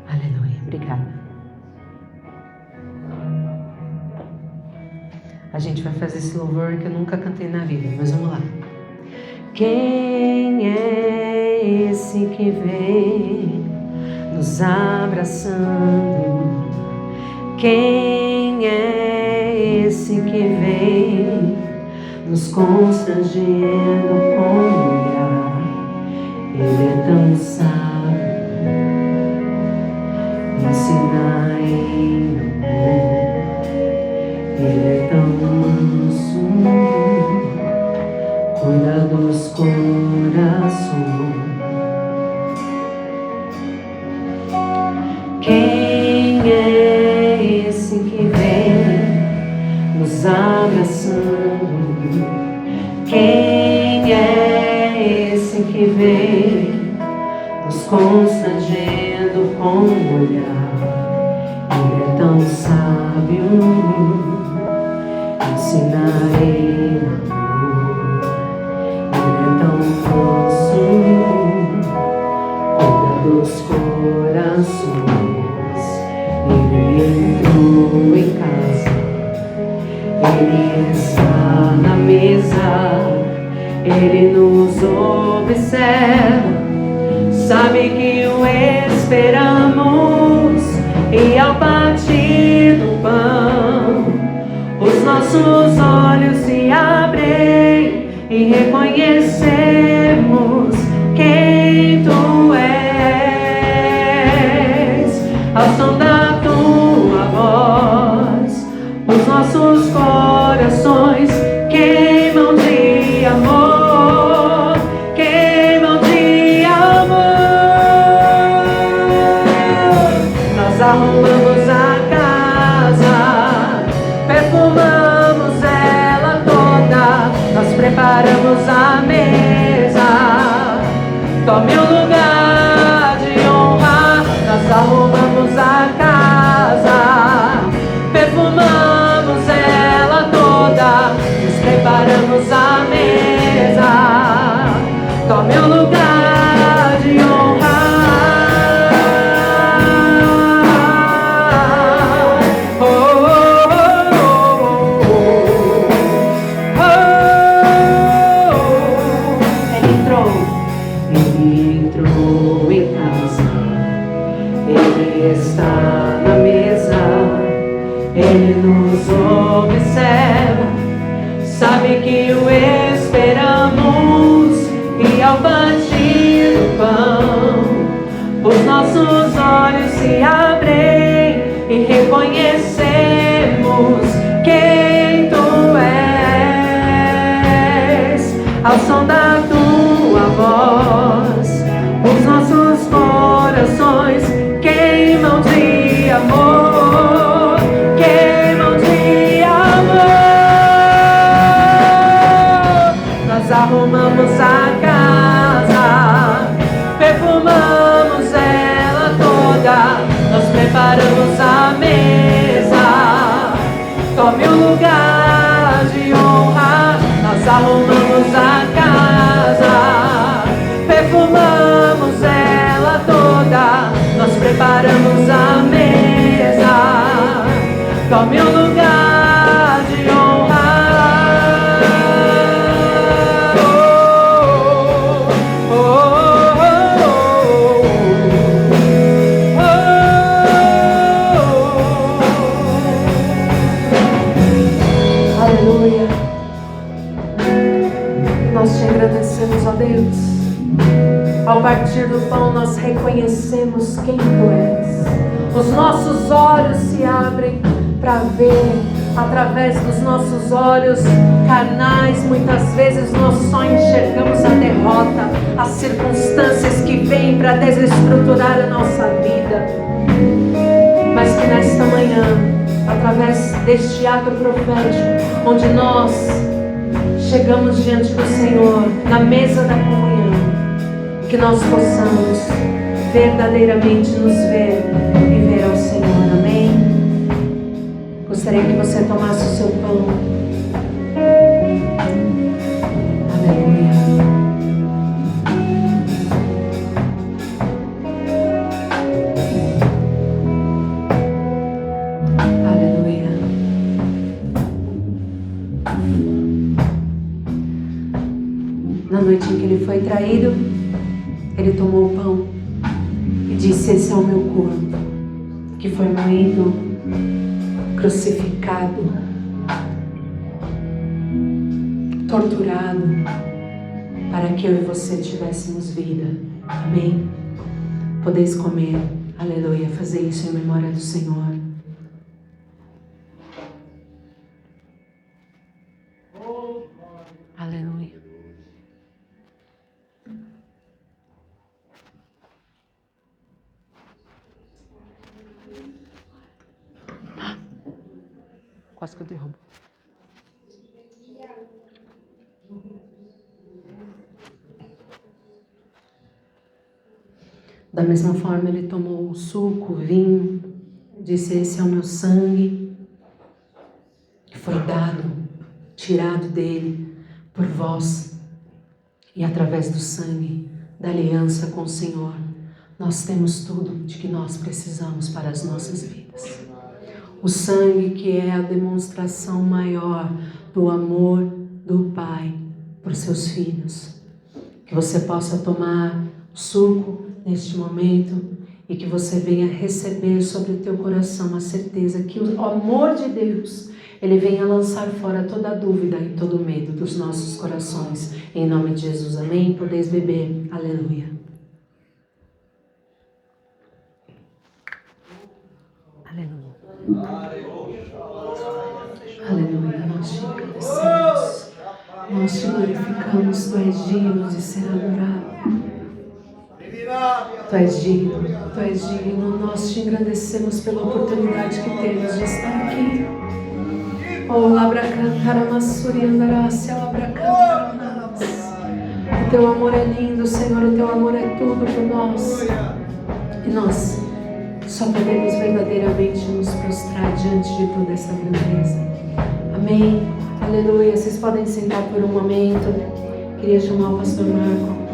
Aleluia. Obrigada. A gente vai fazer esse louvor que eu nunca cantei na vida, mas vamos lá. Quem é esse que vem nos abraçando. Quem é esse que vem nos constrangendo com o olhar? Ele é tão sábio, ensina em amor. Ele é tão manso, cuida dos corações. Quem é esse que vem nos abraçando? Quem é esse que vem nos constrangendo com o olhar? Ele é tão sábio, ensina em amor. Ele é tão manso, cuida dos corações. Ele entrou em casa, Ele está na mesa, Ele nos observa, sabe que o esperamos, e ao partir do pão, os nossos olhos se abrem e reconhecemos quem Tu és. Ao som da Tua voz, os nossos corações queimam de amor, queimam de amor. Nós arrumamos a casa, perfumamos ela toda, nós preparamos a mesa. Tome um lugar de honra. Nós arrumamos a casa, perfumamos ela toda, nos preparamos a mesa. Tome um lugar de honra. Oh, oh, oh, oh, oh, oh. Ele entrou em casa, Ele está na mesa, Ele nos observa, sabe que o esperamos, e ao partir do pão, os nossos olhos se abrem e reconhecemos quem Tu és. Ao som da Tua voz, os nossos corações queimam de amor, queimam de amor. Nós arrumamos a casa, perfumamos ela toda, nós preparamos a mesa. Tome um lugar de honra. Nós arrumamos a casa, perfumamos ela toda, nós preparamos a mesa. Tome um lugar de honra. Oh, oh, oh, oh, oh. Aleluia. Nós Te agradecemos, ó Deus. Ao partir do pão nós reconhecemos quem Tu és. Os nossos olhos se abrem para ver. Através dos nossos olhos carnais, muitas vezes nós só enxergamos a derrota, as circunstâncias que vêm para desestruturar a nossa vida. Mas que nesta manhã, através deste ato profético, onde nós chegamos diante do Senhor, na mesa da comunhão, que nós possamos verdadeiramente nos ver e ver ao Senhor. Amém? Gostaria que você tomasse o seu pão. Aleluia. Aleluia. Na noite em que Ele foi traído, Ele tomou o pão e e disse: esse é o meu corpo, que foi moído, crucificado, torturado, para que eu e você tivéssemos vida. Amém? Podeis comer, aleluia, fazer isso em memória do Senhor. Aleluia. Quase que eu derrubo. Da mesma forma, ele tomou o suco, o vinho, disse: esse é o meu sangue, que foi dado, tirado dele por vós. E através do sangue, da aliança com o Senhor, nós temos tudo de que nós precisamos para as nossas vidas. O sangue que é a demonstração maior do amor do Pai por seus filhos. Que você possa tomar o suco neste momento e que você venha receber sobre o teu coração a certeza que o amor de Deus, ele venha lançar fora toda a dúvida e todo o medo dos nossos corações. Em nome de Jesus, amém? Podeis beber. Aleluia. Aleluia. Aleluia. Nós te agradecemos. Nós te glorificamos. Tu és digno de ser adorado. Tu és digno, Tu és digno. Nós te agradecemos pela oportunidade que temos de estar aqui. Oh, labracantaramasuri andarácia, labracantaramas. O Teu amor é lindo, Senhor. O Teu amor é tudo por nós. E nós só podemos verdadeiramente nos prostrar diante de toda essa grandeza. Amém. Aleluia. Vocês podem sentar por um momento. Queria chamar o pastor Marco.